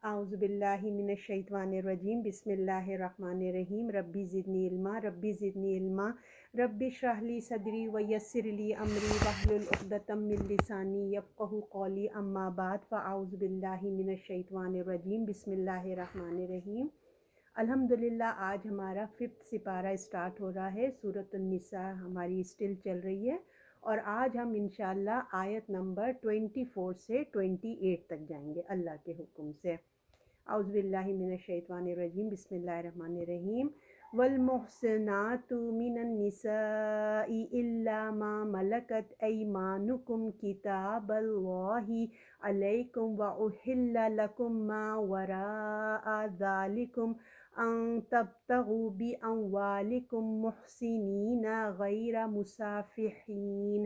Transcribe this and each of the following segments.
اعوذ باللہ من الشیطان الرجیم بسم اللہ الرحمن الرحیم ربی زدنی علما ربی زدنی علما ربی اشرح لی صدری ویسر لی امری واحلل عقدۃ من لسانی یفقہوا قولی اما بعد فاعوذ باللہ من الشیطان الرجیم بسم اللہ الرحمن الرحیم۔ الحمدللہ آج ہمارا 5th سپارہ اسٹارٹ ہو رہا ہے، سورۃ النساء ہماری اسٹل چل رہی ہے، اور آج ہم انشاءاللہ آیت نمبر 24 سے 28 تک جائیں گے اللہ کے حکم سے۔ اعوذ باللہ من الشیطان الرجیم بسم اللہ الرحمن الرحیم۔ والمحصنات من النساء الا ما ملکت ایمانکم کتاب اللہ علیکم واحل لکم ما وراء ذلکم ان تبتغوا باموالکم محسنین غیر مسافحین،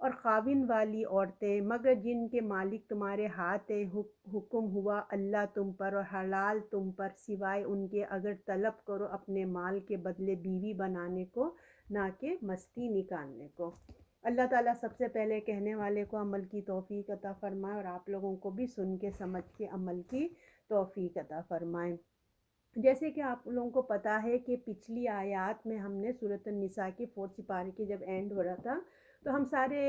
اور خاوند والی عورتیں مگر جن کے مالک تمہارے ہاتھ ہیں، حکم ہوا اللہ تم پر اور حلال تم پر سوائے ان کے اگر طلب کرو اپنے مال کے بدلے بیوی بنانے کو، نہ کہ مستی نکالنے کو۔ اللہ تعالیٰ سب سے پہلے کہنے والے کو عمل کی توفیق عطا فرمائے، اور آپ لوگوں کو بھی سن کے سمجھ کے عمل کی توفیق عطا فرمائے۔ جیسے کہ آپ لوگوں کو پتہ ہے کہ پچھلی آیات میں ہم نے سورۃ النساء کے 4 سپارے کے جب اینڈ ہو رہا تھا تو ہم سارے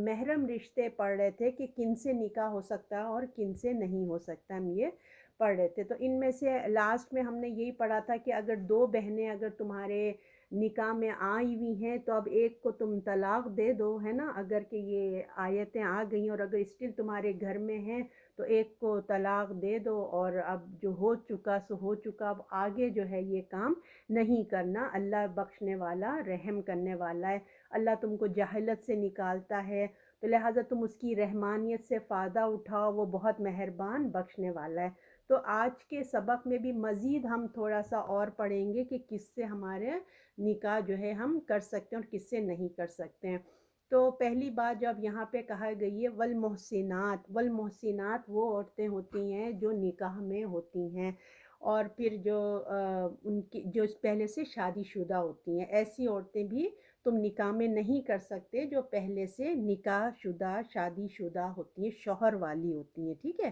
محرم رشتے پڑھ رہے تھے کہ کن سے نکاح ہو سکتا ہے اور کن سے نہیں ہو سکتا، ہم یہ پڑھ رہے تھے۔ تو ان میں سے لاسٹ میں ہم نے یہی پڑھا تھا کہ اگر 2 بہنیں اگر تمہارے نکاح میں آئی ہوئی ہیں تو اب ایک کو تم طلاق دے دو، ہے نا، اگر کہ یہ آیتیں آ گئیں، اور اگر اسٹل تمہارے گھر میں ہیں تو ایک کو طلاق دے دو، اور اب جو ہو چکا سو ہو چکا، اب آگے جو ہے یہ کام نہیں کرنا۔ اللہ بخشنے والا رحم کرنے والا ہے، اللہ تم کو جہالت سے نکالتا ہے، تو لہٰذا تم اس کی رحمانیت سے فائدہ اٹھاؤ، وہ بہت مہربان بخشنے والا ہے۔ تو آج کے سبق میں بھی مزید ہم تھوڑا سا اور پڑھیں گے کہ کس سے ہمارے نکاح جو ہے ہم کر سکتے ہیں اور کس سے نہیں کر سکتے ہیں۔ تو پہلی بات جو اب یہاں پہ کہا گئی ہے والمحسنات، والمحسنات وہ عورتیں ہوتی ہیں جو نکاح میں ہوتی ہیں، اور پھر جو ان کی جو پہلے سے شادی شدہ ہوتی ہیں، ایسی عورتیں بھی تم نکاح میں نہیں کر سکتے جو پہلے سے نکاح شدہ شادی شدہ ہوتی ہیں، شوہر والی ہوتی ہیں، ٹھیک ہے۔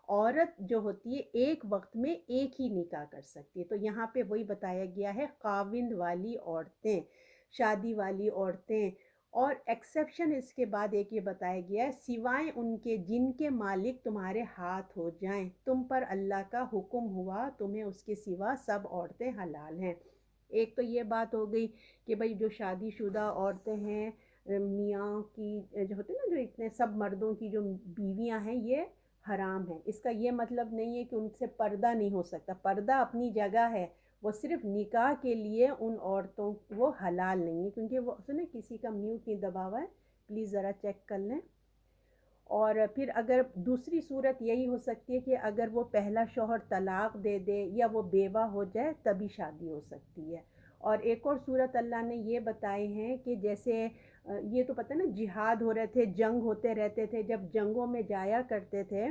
عورت جو ہوتی ہے ایک وقت میں ایک ہی نکاح کر سکتی ہے، تو یہاں پہ وہی بتایا گیا ہے خاوند والی عورتیں، شادی والی عورتیں، اور ایکسیپشن اس کے بعد ایک یہ بتایا گیا ہے سوائے ان کے جن کے مالک تمہارے ہاتھ ہو جائیں، تم پر اللہ کا حکم ہوا تمہیں اس کے سوا سب عورتیں حلال ہیں۔ ایک تو یہ بات ہو گئی کہ بھئی جو شادی شدہ عورتیں ہیں، میاں کی جو ہوتے ہیں نا، جو اتنے سب مردوں کی جو بیویاں ہیں یہ حرام ہے۔ اس کا یہ مطلب نہیں ہے کہ ان سے پردہ نہیں ہو سکتا، پردہ اپنی جگہ ہے، وہ صرف نکاح کے لیے ان عورتوں وہ حلال نہیں ہے، کیونکہ وہ سنیں کسی کا میوٹ نہیں دبا ہوا ہے، پلیز ذرا چیک کر لیں۔ اور پھر اگر دوسری صورت یہی ہو سکتی ہے کہ اگر وہ پہلا شوہر طلاق دے دے یا وہ بیوہ ہو جائے تبھی شادی ہو سکتی ہے۔ اور ایک اور صورت اللہ نے یہ بتائے ہیں کہ جیسے یہ تو پتہ نا جہاد ہو رہے تھے، جنگ ہوتے رہتے تھے، جب جنگوں میں جایا کرتے تھے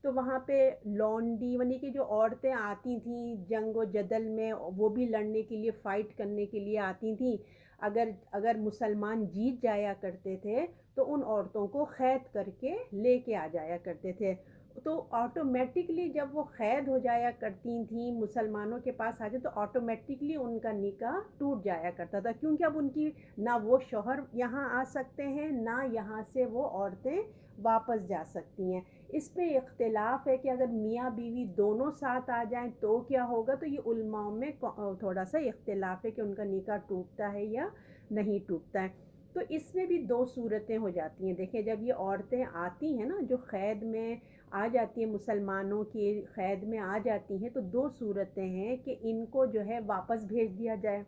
تو وہاں پہ لونڈی یعنی کہ جو عورتیں آتی تھیں جنگ و جدل میں، وہ بھی لڑنے کے لیے فائٹ کرنے کے لیے آتی تھیں، اگر مسلمان جیت جایا کرتے تھے تو ان عورتوں کو قید کر کے لے کے آ جایا کرتے تھے، تو آٹومیٹکلی جب وہ قید ہو جایا کرتی تھیں مسلمانوں کے پاس آ جائے تو آٹومیٹکلی ان کا نکاح ٹوٹ جایا کرتا تھا، کیونکہ اب ان کی نہ وہ شوہر یہاں آ سکتے ہیں نہ یہاں سے وہ عورتیں واپس جا سکتی ہیں۔ اس پہ اختلاف ہے کہ اگر میاں بیوی دونوں ساتھ آ جائیں تو کیا ہوگا، تو یہ علماء میں تھوڑا سا اختلاف ہے کہ ان کا نکاح ٹوٹتا ہے یا نہیں ٹوٹتا ہے۔ تو اس میں بھی 2 صورتیں ہو جاتی ہیں۔ دیکھیں جب یہ عورتیں آتی ہیں نا، جو قید میں آ جاتی ہیں، مسلمانوں کی قید میں آ جاتی ہیں، تو 2 صورتیں ہیں کہ ان کو جو ہے واپس بھیج دیا جائے،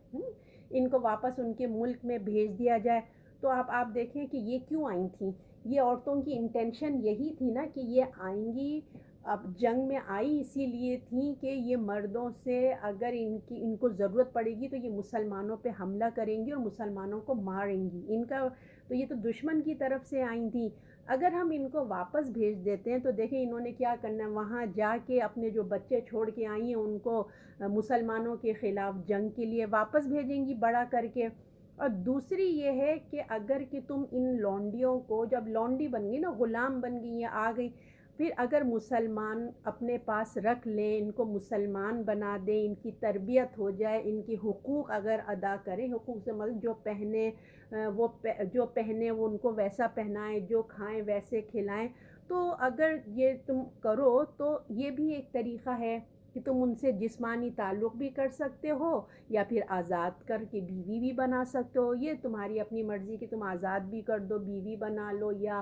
ان کو واپس ان کے ملک میں بھیج دیا جائے۔ تو آپ دیکھیں کہ یہ کیوں آئی تھیں، یہ عورتوں کی انٹینشن یہی تھی نا کہ یہ آئیں گی، اب جنگ میں آئی اسی لیے تھیں کہ یہ مردوں سے اگر ان کو ضرورت پڑے گی تو یہ مسلمانوں پہ حملہ کریں گی اور مسلمانوں کو ماریں گی، ان کا تو یہ تو دشمن کی طرف سے آئی تھیں۔ اگر ہم ان کو واپس بھیج دیتے ہیں تو دیکھیں انہوں نے کیا کرنا ہے، وہاں جا کے اپنے جو بچے چھوڑ کے آئی ہیں ان کو مسلمانوں کے خلاف جنگ کے لیے واپس بھیجیں گی بڑا کر کے۔ اور دوسری یہ ہے کہ اگر کہ تم ان لونڈیوں کو، جب لونڈی بن گئی نا، غلام بن گئی یا آ گئی، پھر اگر مسلمان اپنے پاس رکھ لیں، ان کو مسلمان بنا دیں، ان کی تربیت ہو جائے، ان کی حقوق اگر ادا کریں، حقوق سے مطلب جو پہنے جو پہنے وہ ان کو ویسا پہنائیں، جو کھائیں ویسے کھلائیں، تو اگر یہ تم کرو تو یہ بھی ایک طریقہ ہے کہ تم ان سے جسمانی تعلق بھی کر سکتے ہو، یا پھر آزاد کر کے بیوی بھی بنا سکتے ہو، یہ تمہاری اپنی مرضی کہ تم آزاد بھی کر دو، بیوی بنا لو، یا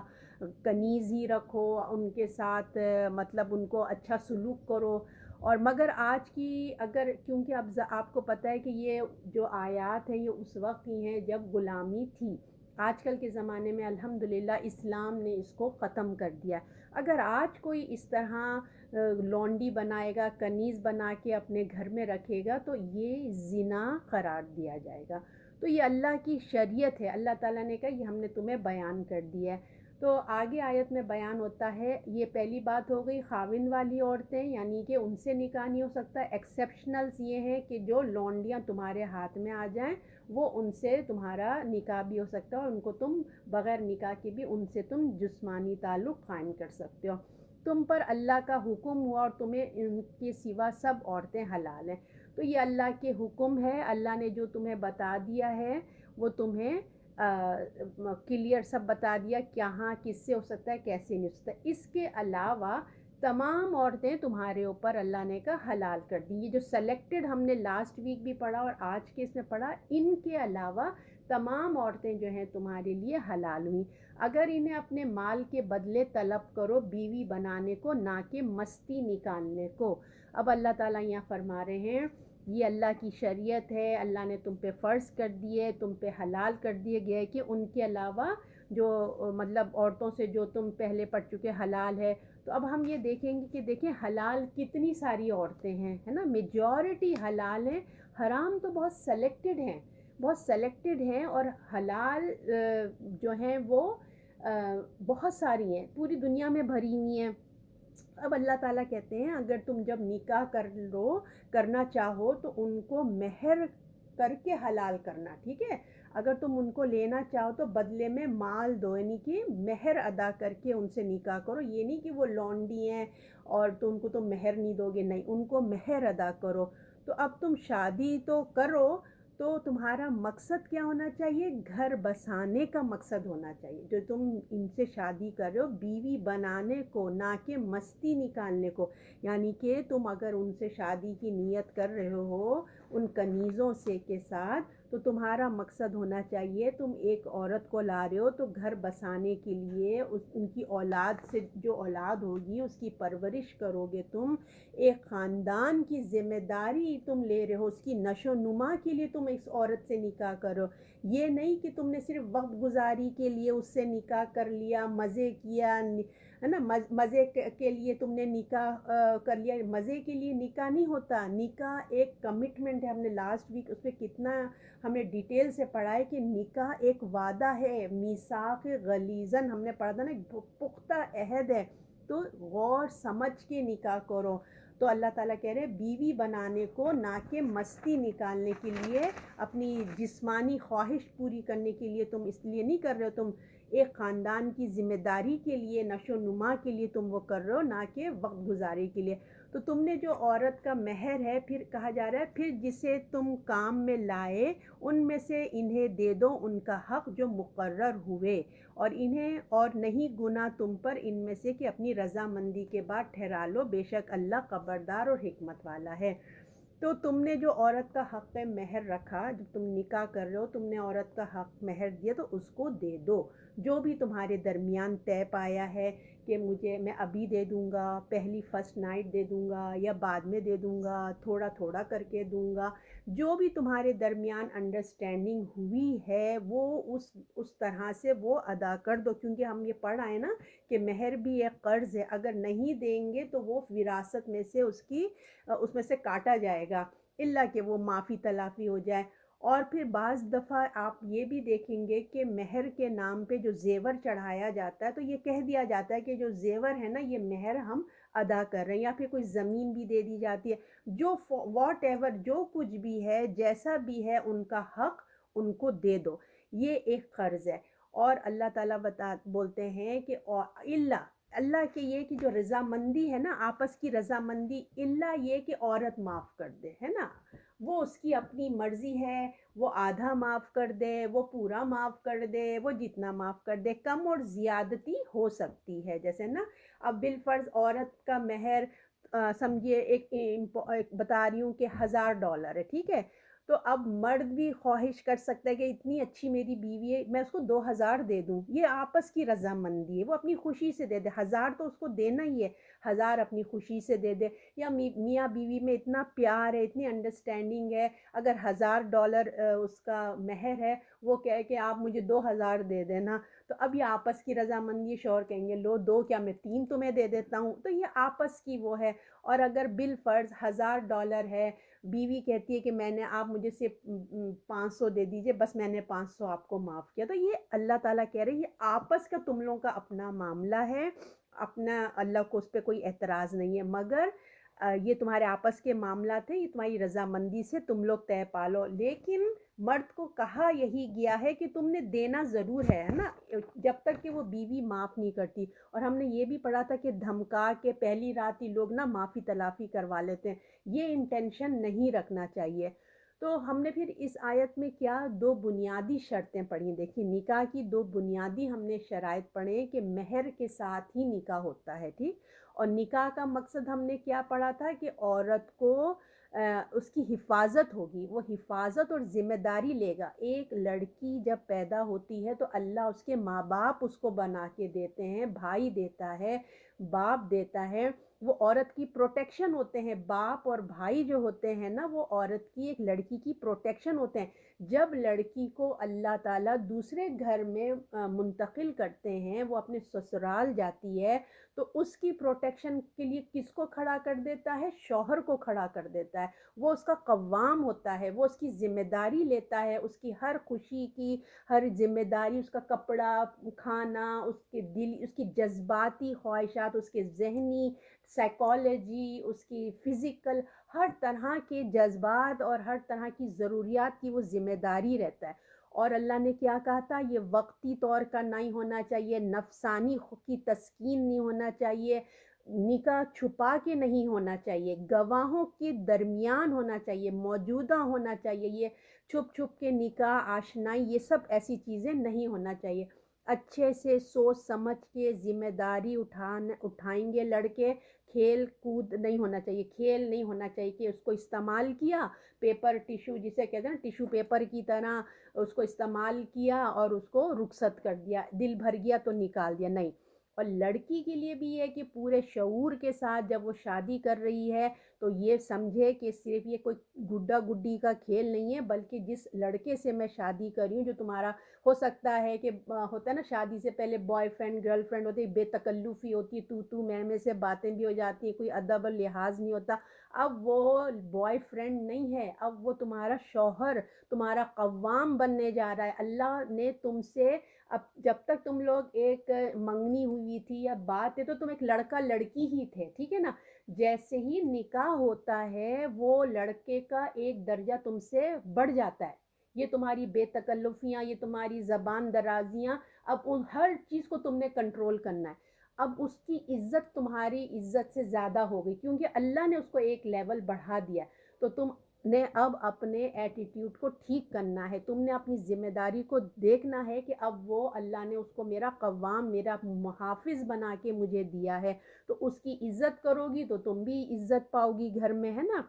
کنیز ہی رکھو ان کے ساتھ، مطلب ان کو اچھا سلوک کرو۔ اور مگر آج کی اگر کیونکہ اب آپ کو پتہ ہے کہ یہ جو آیات ہیں یہ اس وقت ہی ہیں جب غلامی تھی، آج کل کے زمانے میں الحمدللہ اسلام نے اس کو ختم کر دیا۔ اگر آج کوئی اس طرح لونڈی بنائے گا، کنیز بنا کے اپنے گھر میں رکھے گا تو یہ زنا قرار دیا جائے گا۔ تو یہ اللہ کی شریعت ہے، اللہ تعالیٰ نے کہا یہ ہم نے تمہیں بیان کر دیا ہے۔ تو آگے آیت میں بیان ہوتا ہے، یہ پہلی بات ہو گئی خاوند والی عورتیں، یعنی کہ ان سے نکاح نہیں ہو سکتا۔ ایکسیپشنلز یہ ہیں کہ جو لونڈیاں تمہارے ہاتھ میں آ جائیں وہ ان سے تمہارا نکاح بھی ہو سکتا ہے، اور ان کو تم بغیر نکاح کے بھی ان سے تم جسمانی تعلق قائم کر سکتے ہو۔ تم پر اللہ کا حکم ہوا اور تمہیں ان کے سوا سب عورتیں حلال ہیں۔ تو یہ اللہ کے حکم ہے، اللہ نے جو تمہیں بتا دیا ہے وہ تمہیں کلیئر سب بتا دیا، کہاں کس سے ہو سکتا ہے کیسے نہیں ہو سکتا۔ اس کے علاوہ تمام عورتیں تمہارے اوپر اللہ نے کہا حلال کر دی۔ یہ جو سلیکٹڈ ہم نے لاسٹ ویک بھی پڑھا اور آج کے اس میں پڑھا، ان کے علاوہ تمام عورتیں جو ہیں تمہارے لیے حلال ہوئیں، اگر انہیں اپنے مال کے بدلے طلب کرو بیوی بنانے کو، نہ کہ مستی نکالنے کو۔ اب اللہ تعالیٰ یہاں فرما رہے ہیں یہ اللہ کی شریعت ہے، اللہ نے تم پہ فرض کر دیے، تم پہ حلال کر دیے گئے کہ ان کے علاوہ جو مطلب عورتوں سے جو تم پہلے پڑھ چکے حلال ہے۔ تو اب ہم یہ دیکھیں گے کہ دیکھیں حلال کتنی ساری عورتیں ہیں، ہے نا، میجورٹی حلال ہیں، حرام تو بہت سلیکٹڈ ہیں، بہت سلیکٹڈ ہیں، اور حلال جو ہیں وہ بہت ساری ہیں، پوری دنیا میں بھری ہوئی ہیں۔ اب اللہ تعالیٰ کہتے ہیں اگر تم جب نکاح کرنا چاہو تو ان کو مہر کر کے حلال کرنا، ٹھیک ہے، اگر تم ان کو لینا چاہو تو بدلے میں مال دو، یعنی کہ مہر ادا کر کے ان سے نکاح کرو، یہ نہیں کہ وہ لونڈی ہیں اور تو ان کو تم مہر نہیں دو گے، نہیں، ان کو مہر ادا کرو۔ تو اب تم شادی تو کرو تو تمہارا مقصد کیا ہونا چاہیے؟ گھر بسانے کا مقصد ہونا چاہیے، جو تم ان سے شادی کر رہے ہو بیوی بنانے کو، نہ کہ مستی نکالنے کو۔ یعنی کہ تم اگر ان سے شادی کی نیت کر رہے ہو ان کنیزوں سے کے ساتھ، تو تمہارا مقصد ہونا چاہیے تم ایک عورت کو لا رہے ہو تو گھر بسانے کے لیے ان کی اولاد سے جو اولاد ہوگی اس کی پرورش کرو گے، تم ایک خاندان کی ذمہ داری تم لے رہے ہو، اس کی نشو و نما کے لیے تم اس عورت سے نکاح کرو۔ یہ نہیں کہ تم نے صرف وقت گزاری کے لیے اس سے نکاح کر لیا، مزے کیا، ہے نا، مزے کے لیے تم نے نکاح کر لیا۔ مزے کے لیے نکاح نہیں ہوتا، نکاح ایک کمٹمنٹ ہے۔ ہم نے لاسٹ ویک اس پہ کتنا ہم نے ڈیٹیل سے پڑھا ہے کہ نکاح ایک وعدہ ہے، میثاق غلیظاً ہم نے پڑھا تھا نا، پختہ عہد ہے، تو غور سمجھ کے نکاح کرو۔ تو اللہ تعالیٰ کہہ رہے ہیں بیوی بنانے کو، نہ کہ مستی نکالنے کے لیے، اپنی جسمانی خواہش پوری کرنے کے لیے تم اس لیے نہیں کر رہے ہو، تم ایک خاندان کی ذمہ داری کے لیے، نشو و نما کے لیے تم وہ کر رہے ہو، نہ کہ وقت گزاری کے لیے۔ تو تم نے جو عورت کا مہر ہے، پھر کہا جا رہا ہے پھر جسے تم کام میں لائے ان میں سے انہیں دے دو ان کا حق جو مقرر ہوئے، اور انہیں اور نہیں گناہ تم پر ان میں سے کہ اپنی رضامندی کے بعد ٹھہرا لو، بے شک اللہ خبردار اور حکمت والا ہے۔ تو تم نے جو عورت کا حق مہر رکھا، جب تم نکاح کر رہے ہو تم نے عورت کا حق مہر دیا تو اس کو دے دو، جو بھی تمہارے درمیان طے پایا ہے کہ میں ابھی دے دوں گا، پہلی فرسٹ نائٹ دے دوں گا، یا بعد میں دے دوں گا، تھوڑا تھوڑا کر کے دوں گا، جو بھی تمہارے درمیان انڈرسٹینڈنگ ہوئی ہے وہ اس طرح سے وہ ادا کر دو، کیونکہ ہم یہ پڑھ آئے نا کہ مہر بھی ایک قرض ہے، اگر نہیں دیں گے تو وہ وراثت میں سے اس میں سے کاٹا جائے گا، اللہ کہ وہ معافی تلافی ہو جائے۔ اور پھر بعض دفعہ آپ یہ بھی دیکھیں گے کہ مہر کے نام پہ جو زیور چڑھایا جاتا ہے تو یہ کہہ دیا جاتا ہے کہ جو زیور ہے نا یہ مہر ہم ادا کر رہے ہیں، یا پھر کوئی زمین بھی دے دی جاتی ہے، جو واٹ ایور جو کچھ بھی ہے جیسا بھی ہے ان کا حق ان کو دے دو، یہ ایک قرض ہے۔ اور اللہ تعالیٰ بولتے ہیں کہ اللہ اللہ کے یہ کہ جو رضامندی ہے نا، آپس کی رضامندی، الا یہ کہ عورت معاف کر دے، ہے نا، وہ اس کی اپنی مرضی ہے، وہ آدھا معاف کر دے، وہ پورا معاف کر دے، وہ جتنا معاف کر دے، کم اور زیادتی ہو سکتی ہے، جیسے نا اب بالفرض عورت کا مہر سمجھیے ایک بتا رہی ہوں کہ $1000 ہے، ٹھیک ہے، تو اب مرد بھی خواہش کر سکتا ہے کہ اتنی اچھی میری بیوی ہے، میں اس کو 2000 دے دوں، یہ آپس کی رضامندی ہے، وہ اپنی خوشی سے دے دے، 1000 تو اس کو دینا ہی ہے، 1000 اپنی خوشی سے دے دے، یا میاں بیوی میں اتنا پیار ہے، اتنی انڈرسٹینڈنگ ہے، اگر $1000 اس کا مہر ہے، وہ کہے کہ آپ مجھے 2000 دے دینا، تو اب یہ آپس کی رضامندی، شوہر کہیں گے لو دو کیا میں 3 تمہیں دے دیتا ہوں، تو یہ آپس کی وہ ہے، اور اگر بالفرض $1000 ہے، بیوی کہتی ہے کہ میں نے آپ مجھے سے 500 دے دیجئے، بس میں نے 500 آپ کو معاف کیا، تو یہ اللہ تعالیٰ کہہ رہے ہیں یہ آپس کا تم لوگوں کا اپنا معاملہ ہے، اپنا، اللہ کو اس پہ کوئی اعتراض نہیں ہے، مگر یہ تمہارے آپس کے معاملات ہیں، یہ تمہاری رضامندی سے تم لوگ طے پالو، لیکن مرد کو کہا یہی گیا ہے کہ تم نے دینا ضرور ہے نا، جب تک کہ وہ بیوی معاف نہیں کرتی، اور ہم نے یہ بھی پڑھا تھا کہ دھمکا کے پہلی رات ہی لوگ نا معافی تلافی کروا لیتے ہیں، یہ انٹینشن نہیں رکھنا چاہیے۔ تو ہم نے پھر اس آیت میں کیا 2 بنیادی شرطیں پڑھی، دیکھیں نکاح کی 2 بنیادی ہم نے شرائط پڑھے کہ مہر کے ساتھ ہی نکاح ہوتا ہے، ٹھیک، اور نکاح کا مقصد ہم نے کیا پڑھا تھا کہ عورت کو اس کی حفاظت ہوگی، وہ حفاظت اور ذمہ داری لے گا، ایک لڑکی جب پیدا ہوتی ہے تو اللہ اس کے ماں باپ اس کو بنا کے دیتے ہیں، بھائی دیتا ہے، باپ دیتا ہے، وہ عورت کی پروٹیکشن ہوتے ہیں، باپ اور بھائی جو ہوتے ہیں نا وہ عورت کی، ایک لڑکی کی پروٹیکشن ہوتے ہیں، جب لڑکی کو اللہ تعالیٰ دوسرے گھر میں منتقل کرتے ہیں، وہ اپنے سسرال جاتی ہے، تو اس کی پروٹیکشن کے لیے کس کو کھڑا کر دیتا ہے؟ شوہر کو کھڑا کر دیتا ہے، وہ اس کا قوام ہوتا ہے، وہ اس کی ذمہ داری لیتا ہے، اس کی ہر خوشی کی ہر ذمہ داری، اس کا کپڑا، کھانا، اس کے دل، اس کی جذباتی خواہشات، اس کے ذہنی، سائیکالوجی، اس کی فزیکل، ہر طرح کے جذبات اور ہر طرح کی ضروریات کی وہ ذمہ داری رہتا ہے، اور اللہ نے کیا کہا تھا، یہ وقتی طور کا نہیں ہونا چاہیے، نفسانی کی تسکین نہیں ہونا چاہیے، نکاح چھپا کے نہیں ہونا چاہیے، گواہوں کے درمیان ہونا چاہیے، موجودہ ہونا چاہیے، یہ چھپ چھپ کے نکاح، آشنائی، یہ سب ایسی چیزیں نہیں ہونا چاہیے، اچھے سے سوچ سمجھ کے ذمہ داری اٹھائیں گے لڑکے، کھیل کود نہیں ہونا چاہیے، کھیل نہیں ہونا چاہیے کہ اس کو استعمال کیا، پیپر ٹیشو جسے کہتے ہیں نا، ٹیشو پیپر کی طرح اس کو استعمال کیا اور اس کو رخصت کر دیا، دل بھر گیا تو نکال دیا، نہیں، اور لڑکی کے لیے بھی یہ کہ پورے شعور کے ساتھ جب وہ شادی کر رہی ہے تو یہ سمجھے کہ صرف یہ کوئی گڈا گڈی کا کھیل نہیں ہے، بلکہ جس لڑکے سے میں شادی کر رہی ہوں، جو تمہارا ہو سکتا ہے کہ ہوتا ہے نا شادی سے پہلے بوائے فرینڈ گرل فرینڈ ہوتی ہے، بے تکلفی ہوتی ہے، تو میں سے باتیں بھی ہو جاتی ہیں، کوئی ادب اور لحاظ نہیں ہوتا، اب وہ بوائے فرینڈ نہیں ہے، اب وہ تمہارا شوہر، تمہارا قوام بننے جا رہا ہے، اللہ نے تم سے، اب جب تک تم لوگ ایک منگنی ہوئی تھی یا بات ہے تو تم ایک لڑکا لڑکی ہی تھے، ٹھیک ہے نا، جیسے ہی نکاح ہوتا ہے وہ لڑکے کا ایک درجہ تم سے بڑھ جاتا ہے، یہ تمہاری بے تکلفیاں، یہ تمہاری زبان درازیاں، اب ان ہر چیز کو تم نے کنٹرول کرنا ہے، اب اس کی عزت تمہاری عزت سے زیادہ ہو گئی، کیونکہ اللہ نے اس کو ایک لیول بڑھا دیا، تو تم نے اب اپنے ایٹیٹیوڈ کو ٹھیک کرنا ہے، تم نے اپنی ذمہ داری کو دیکھنا ہے کہ اب وہ اللہ نے اس کو میرا قوام، میرا محافظ بنا کے مجھے دیا ہے، تو اس کی عزت کرو گی تو تم بھی عزت پاؤ گی گھر میں، ہے نا،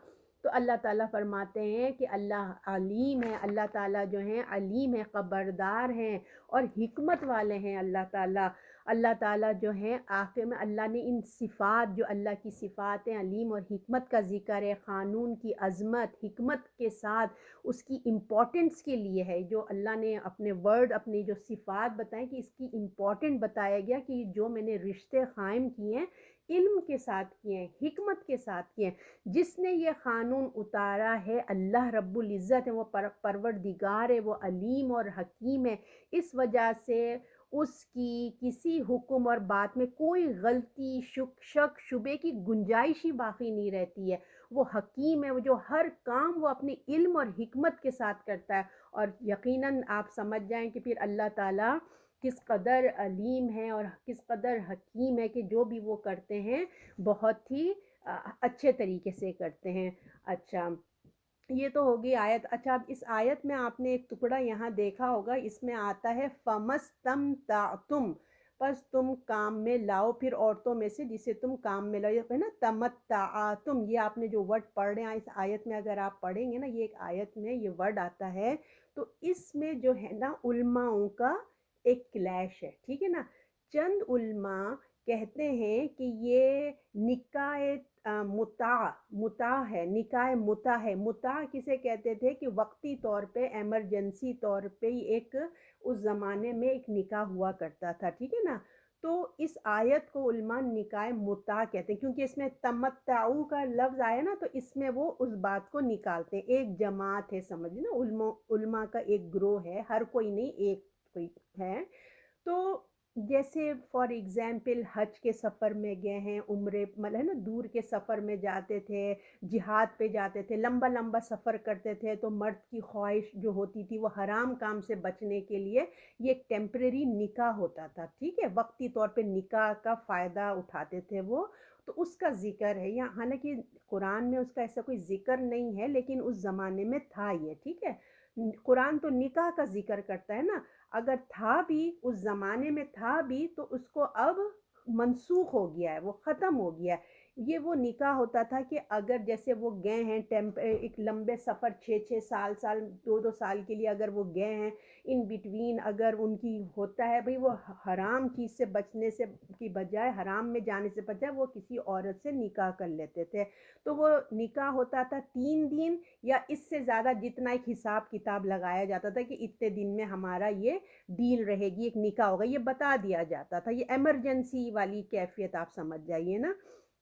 تو اللہ تعالیٰ فرماتے ہیں کہ اللہ علیم ہے، اللہ تعالیٰ جو ہیں علیم ہے، خبردار ہیں اور حکمت والے ہیں، اللہ تعالیٰ جو ہیں، آخر میں اللہ نے ان صفات، جو اللہ کی صفات ہیں، علیم اور حکمت کا ذکر ہے، قانون کی عظمت حکمت کے ساتھ اس کی امپورٹنس کے لیے ہے، جو اللہ نے اپنے ورڈ، اپنی جو صفات بتائیں کہ اس کی امپورٹنٹ بتایا گیا کہ جو میں نے رشتے قائم کیے ہیں، علم کے ساتھ کیے ہیں، حکمت کے ساتھ کیے ہیں، جس نے یہ قانون اتارا ہے اللہ رب العزت ہے، وہ پروردگار ہے، وہ علیم اور حکیم ہے، اس وجہ سے اس کی کسی حکم اور بات میں کوئی غلطی، شک شبے کی گنجائش ہی باقی نہیں رہتی ہے، وہ حکیم ہے، وہ جو ہر کام وہ اپنے علم اور حکمت کے ساتھ کرتا ہے، اور یقیناً آپ سمجھ جائیں کہ پھر اللہ تعالیٰ کس قدر علیم ہے اور کس قدر حکیم ہے کہ جو بھی وہ کرتے ہیں بہت ہی اچھے طریقے سے کرتے ہیں۔ اچھا، یہ تو ہوگی آیت۔ اچھا، اب اس آیت میں آپ نے ایک ٹکڑا یہاں دیکھا ہوگا، اس میں آتا ہے فَمَسْتَمْتَعْتُمْ، پس تم کام میں لاؤ، پھر عورتوں میں سے جسے تم کام میں لاؤ، یہ ہے نا تمتعتم، یہ آپ نے جو ورڈ پڑھ رہے ہیں اس آیت میں، اگر آپ پڑھیں گے نا یہ ایک آیت میں یہ ورڈ آتا ہے، تو اس میں جو ہے نا علماؤں کا ایک کلیش ہے، ٹھیک ہے نا۔ چند علماء کہتے ہیں کہ یہ نکاح متاع ہے، نکاح متاع ہے۔ متاع کسے کہتے تھے کہ وقتی طور پہ، ایمرجنسی طور پہ ایک اس زمانے میں ایک نکاح ہوا کرتا تھا، ٹھیک ہے نا۔ تو اس آیت کو علماء نکاح متاع کہتے ہیں، کیونکہ اس میں تمتعو کا لفظ آیا نا، تو اس میں وہ اس بات کو نکالتے ہیں۔ ایک جماعت ہے، سمجھ نا، علماء کا ایک گروہ ہے، ہر کوئی نہیں، ایک کوئی ہے۔ تو جیسے فار ایگزامپل حج کے سفر میں گئے ہیں، عمرے مطلب ہے نا، دور کے سفر میں جاتے تھے، جہاد پہ جاتے تھے، لمبا لمبا سفر کرتے تھے، تو مرد کی خواہش جو ہوتی تھی وہ حرام کام سے بچنے کے لیے یہ ایک ٹیمپریری نکاح ہوتا تھا، ٹھیک ہے، وقتی طور پہ نکاح کا فائدہ اٹھاتے تھے وہ، تو اس کا ذکر ہے یہاں، حالانکہ قرآن میں اس کا ایسا کوئی ذکر نہیں ہے، لیکن اس زمانے میں تھا یہ، ٹھیک ہے۔ قرآن تو نکاح کا ذکر کرتا ہے نا، اگر تھا بھی اس زمانے میں تھا بھی تو اس کو اب منسوخ ہو گیا ہے، وہ ختم ہو گیا ہے۔ یہ وہ نکاح ہوتا تھا کہ اگر جیسے وہ گئے ہیں ایک لمبے سفر 6 6 سال 2 2 سال کے لیے اگر وہ گئے ہیں، ان بٹوین اگر ان کی ہوتا ہے بھئی وہ حرام چیز سے بچنے سے کی بجائے، حرام میں جانے سے بجائے وہ کسی عورت سے نکاح کر لیتے تھے، تو وہ نکاح ہوتا تھا 3 دن یا اس سے زیادہ، جتنا ایک حساب کتاب لگایا جاتا تھا کہ اتنے دن میں ہمارا یہ ڈیل رہے گی، ایک نکاح ہوگا، یہ بتا دیا جاتا تھا، یہ ایمرجنسی والی کیفیت آپ سمجھ جائیے نا۔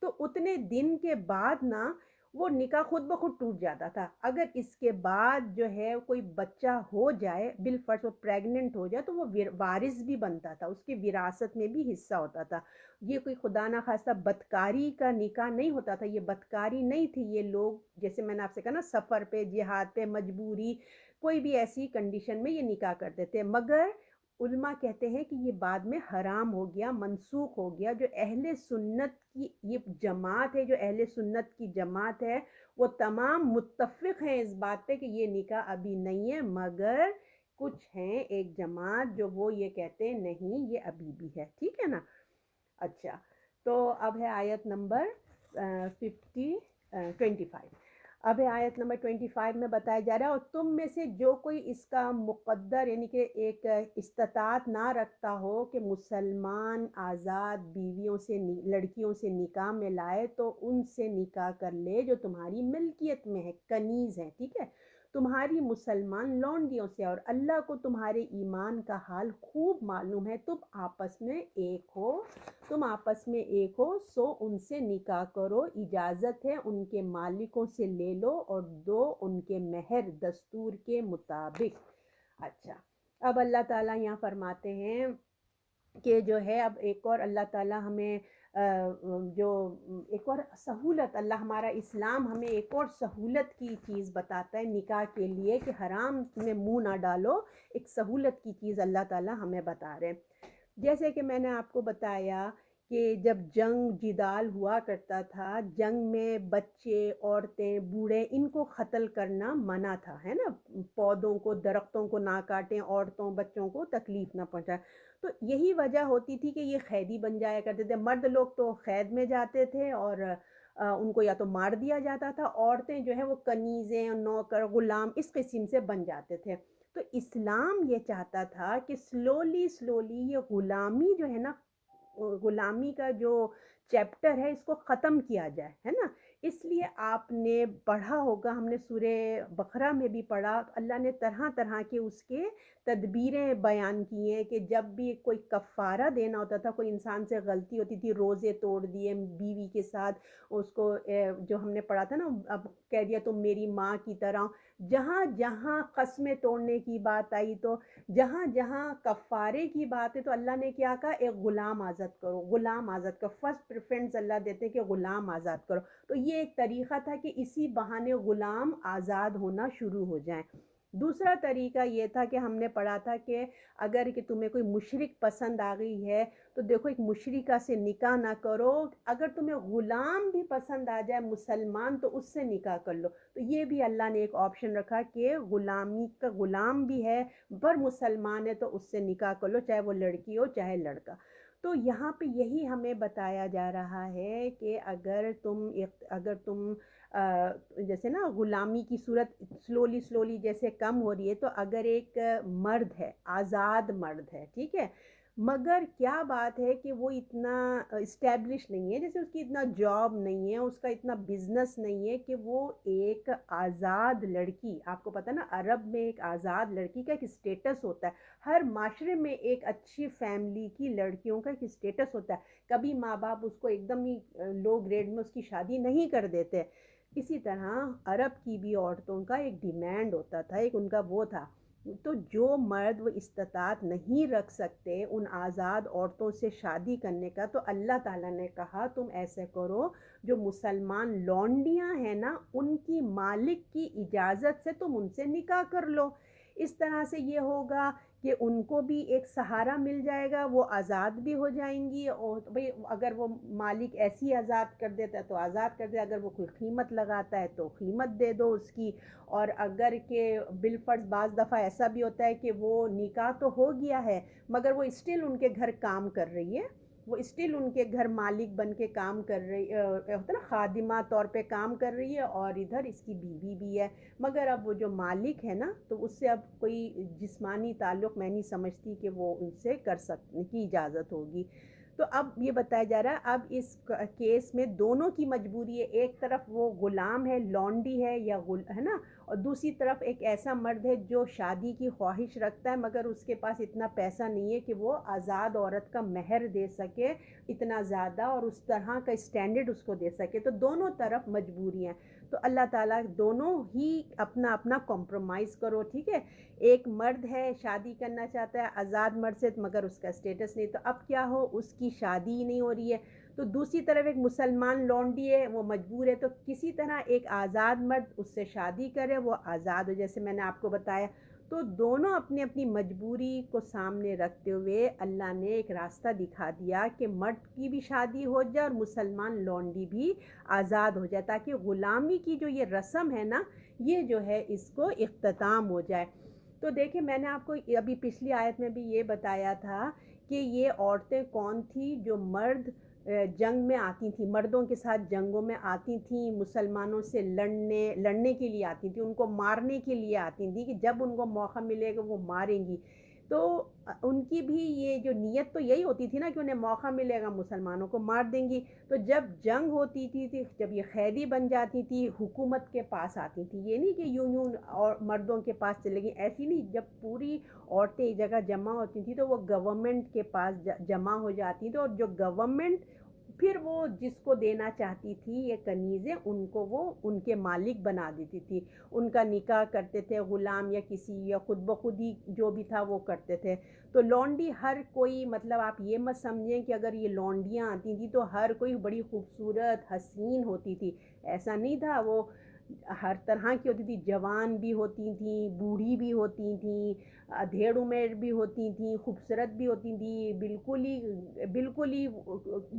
تو اتنے دن کے بعد نا وہ نکاح خود بخود ٹوٹ جاتا تھا۔ اگر اس کے بعد جو ہے کوئی بچہ ہو جائے، بالفرض وہ پریگننٹ ہو جائے، تو وہ وارث بھی بنتا تھا، اس کی وراثت میں بھی حصہ ہوتا تھا۔ یہ کوئی خدا نہ خواستہ بدکاری کا نکاح نہیں ہوتا تھا، یہ بدکاری نہیں تھی، یہ لوگ جیسے میں نے آپ سے کہا نا سفر پہ، جہاد پہ، مجبوری، کوئی بھی ایسی کنڈیشن میں یہ نکاح کرتے تھے، مگر علماء کہتے ہیں کہ یہ بعد میں حرام ہو گیا، منسوخ ہو گیا۔ جو اہل سنت کی یہ جماعت ہے، جو اہل سنت کی جماعت ہے، وہ تمام متفق ہیں اس بات پہ کہ یہ نکاح ابھی نہیں ہے، مگر کچھ ہیں ایک جماعت جو وہ یہ کہتے ہیں نہیں یہ ابھی بھی ہے، ٹھیک ہے نا۔ اچھا، تو اب ہے آیت نمبر 25۔ اب ہے آیت نمبر 25 میں بتایا جا رہا ہے، اور تم میں سے جو کوئی اس کا مقدر یعنی کہ ایک استطاعت نہ رکھتا ہو کہ مسلمان آزاد بیویوں سے، لڑکیوں سے نکاح میں لائے، تو ان سے نکاح کر لے جو تمہاری ملکیت میں ہے، کنیز ہے، ٹھیک ہے، تمہاری مسلمان لونڈیوں سے، اور اللہ کو تمہارے ایمان کا حال خوب معلوم ہے، تم آپس میں ایک ہو، سو ان سے نکاح کرو، اجازت ہے ان کے مالکوں سے لے لو، اور دو ان کے مہر دستور کے مطابق۔ اچھا، اب اللہ تعالیٰ یہاں فرماتے ہیں کہ جو ہے اب ایک اور اللہ تعالیٰ ہمیں جو ایک اور سہولت، اللہ ہمارا اسلام ہمیں ایک اور سہولت کی چیز بتاتا ہے نکاح کے لیے کہ حرام میں منہ نہ ڈالو، ایک سہولت کی چیز اللہ تعالیٰ ہمیں بتا رہے ہیں۔ جیسے کہ میں نے آپ کو بتایا کہ جب جنگ جدال ہوا کرتا تھا، جنگ میں بچے، عورتیں، بوڑھے، ان کو قتل کرنا منع تھا، ہے نا، پودوں کو، درختوں کو نہ کاٹیں، عورتوں بچوں کو تکلیف نہ پہنچائیں۔ تو یہی وجہ ہوتی تھی کہ یہ قیدی بن جایا کرتے تھے، مرد لوگ تو قید میں جاتے تھے اور ان کو یا تو مار دیا جاتا تھا، عورتیں جو ہیں وہ کنیزیں، نوکر، غلام اس قسم سے بن جاتے تھے۔ تو اسلام یہ چاہتا تھا کہ سلولی یہ غلامی جو ہے نا، غلامی کا جو چیپٹر ہے اس کو ختم کیا جائے، ہے نا۔ اس لیے آپ نے پڑھا ہوگا، ہم نے سورہ بقرہ میں بھی پڑھا، اللہ نے طرح طرح کے اس کے تدبیریں بیان کی ہیں کہ جب بھی کوئی کفارہ دینا ہوتا تھا، کوئی انسان سے غلطی ہوتی تھی، روزے توڑ دیے بیوی کے ساتھ، اس کو جو ہم نے پڑھا تھا نا، اب کہہ دیا تم میری ماں کی طرح، جہاں جہاں قسمیں توڑنے کی بات آئی، تو جہاں جہاں کفارے کی بات ہے تو اللہ نے کیا کہا، ایک غلام آزاد کرو، غلام آزاد کرو، فرسٹ پریفرنس اللہ دیتے کہ غلام آزاد کرو۔ تو یہ ایک طریقہ تھا کہ اسی بہانے غلام آزاد ہونا شروع ہو جائیں۔ دوسرا طریقہ یہ تھا کہ ہم نے پڑھا تھا کہ اگر کہ تمہیں کوئی مشرک پسند آ گئی ہے تو دیکھو ایک مشرکہ سے نکاح نہ کرو، اگر تمہیں غلام بھی پسند آ جائے مسلمان تو اس سے نکاح کر لو۔ تو یہ بھی اللہ نے ایک آپشن رکھا کہ غلامی کا غلام بھی ہے پر مسلمان ہے تو اس سے نکاح کر لو، چاہے وہ لڑکی ہو چاہے لڑکا۔ تو یہاں پہ یہی ہمیں بتایا جا رہا ہے کہ اگر تم جیسے نا غلامی کی صورت سلولی سلولی جیسے کم ہو رہی ہے، تو اگر ایک مرد ہے، آزاد مرد ہے، ٹھیک ہے، مگر کیا بات ہے کہ وہ اتنا اسٹیبلش نہیں ہے، جیسے اس کی اتنا جاب نہیں ہے، اس کا اتنا بزنس نہیں ہے کہ وہ ایک آزاد لڑکی، آپ کو پتہ نا عرب میں ایک آزاد لڑکی کا ایک اسٹیٹس ہوتا ہے، ہر معاشرے میں ایک اچھی فیملی کی لڑکیوں کا ایک اسٹیٹس ہوتا ہے، کبھی ماں باپ اس کو ایک دم ہی لو گریڈ میں اس کی شادی نہیں کر دیتے۔ اسی طرح عرب کی بھی عورتوں کا ایک ڈیمانڈ ہوتا تھا، ایک ان کا وہ تھا، تو جو مرد وہ استطاعت نہیں رکھ سکتے ان آزاد عورتوں سے شادی کرنے کا، تو اللہ تعالیٰ نے کہا تم ایسے کرو، جو مسلمان لونڈیاں ہیں نا ان کی مالک کی اجازت سے تم ان سے نکاح کر لو۔ اس طرح سے یہ ہوگا کہ ان کو بھی ایک سہارا مل جائے گا، وہ آزاد بھی ہو جائیں گی، اور بھئی اگر وہ مالک ایسی آزاد کر دیتا ہے تو آزاد کر دے، اگر وہ کوئی قیمت لگاتا ہے تو قیمت دے دو اس کی، اور اگر کہ بالفرض بعض دفعہ ایسا بھی ہوتا ہے کہ وہ نکاح تو ہو گیا ہے مگر وہ اسٹل ان کے گھر کام کر رہی ہے، وہ اسٹل ان کے گھر مالک بن کے کام کر رہی ہوتا ہے نا، خادمہ طور پہ کام کر رہی ہے، اور ادھر اس کی بیوی بھی ہے، مگر اب وہ جو مالک ہے نا تو اس سے اب کوئی جسمانی تعلق میں نہیں سمجھتی کہ وہ ان سے کر سکنے کی اجازت ہوگی۔ تو اب یہ بتایا جا رہا ہے اب اس کیس میں دونوں کی مجبوری ہے، ایک طرف وہ غلام ہے، لونڈی ہے یا ہے نا، اور دوسری طرف ایک ایسا مرد ہے جو شادی کی خواہش رکھتا ہے مگر اس کے پاس اتنا پیسہ نہیں ہے کہ وہ آزاد عورت کا مہر دے سکے اتنا زیادہ، اور اس طرح کا اسٹینڈرڈ اس کو دے سکے، تو دونوں طرف مجبوری ہیں۔ تو اللہ تعالیٰ دونوں ہی اپنا اپنا کمپرومائز کرو، ٹھیک ہے، ایک مرد ہے شادی کرنا چاہتا ہے آزاد مرد سے مگر اس کا اسٹیٹس نہیں، تو اب کیا ہو اس کی شادی ہی نہیں ہو رہی ہے، تو دوسری طرف ایک مسلمان لونڈی ہے وہ مجبور ہے، تو کسی طرح ایک آزاد مرد اس سے شادی کرے وہ آزاد ہو، جیسے میں نے آپ کو بتایا۔ تو دونوں اپنی اپنی مجبوری کو سامنے رکھتے ہوئے اللہ نے ایک راستہ دکھا دیا کہ مرد کی بھی شادی ہو جائے اور مسلمان لونڈی بھی آزاد ہو جائے، تاکہ غلامی کی جو یہ رسم ہے نا یہ جو ہے اس کو اختتام ہو جائے۔ تو دیکھیں میں نے آپ کو ابھی پچھلی آیت میں بھی یہ بتایا تھا کہ یہ عورتیں کون تھیں، جو مرد جنگ میں آتی تھیں، مردوں کے ساتھ جنگوں میں آتی تھیں، مسلمانوں سے لڑنے کے لیے آتی تھیں، ان کو مارنے کے لیے آتی تھیں کہ جب ان کو موقع ملے گا وہ ماریں گی، تو ان کی بھی یہ جو نیت تو یہی ہوتی تھی نا کہ انہیں موقع ملے گا مسلمانوں کو مار دیں گی، تو جب جنگ ہوتی تھی جب یہ قیدی بن جاتی تھی حکومت کے پاس آتی تھی، یہ نہیں کہ یوں یوں اور مردوں کے پاس چلے گئی، ایسی نہیں، جب پوری عورتیں ایک جگہ جمع ہوتی تھیں تو وہ گورنمنٹ کے پاس جمع ہو جاتی تھیں، اور جو گورنمنٹ پھر وہ جس کو دینا چاہتی تھی یہ کنیزیں ان کو وہ ان کے مالک بنا دیتی تھی، ان کا نکاح کرتے تھے غلام یا کسی یا خود بخود ہی جو بھی تھا وہ کرتے تھے۔ تو لونڈی ہر کوئی، مطلب آپ یہ مت سمجھیں کہ اگر یہ لونڈیاں آتی تھیں تو ہر کوئی بڑی خوبصورت حسین ہوتی تھی، ایسا نہیں تھا، وہ ہر طرح کی ہوتی تھی، جوان بھی ہوتی تھیں، بوڑھی بھی ہوتی تھیں، ادھیڑ عمر بھی ہوتی تھیں، خوبصورت بھی ہوتی تھیں، بالکل ہی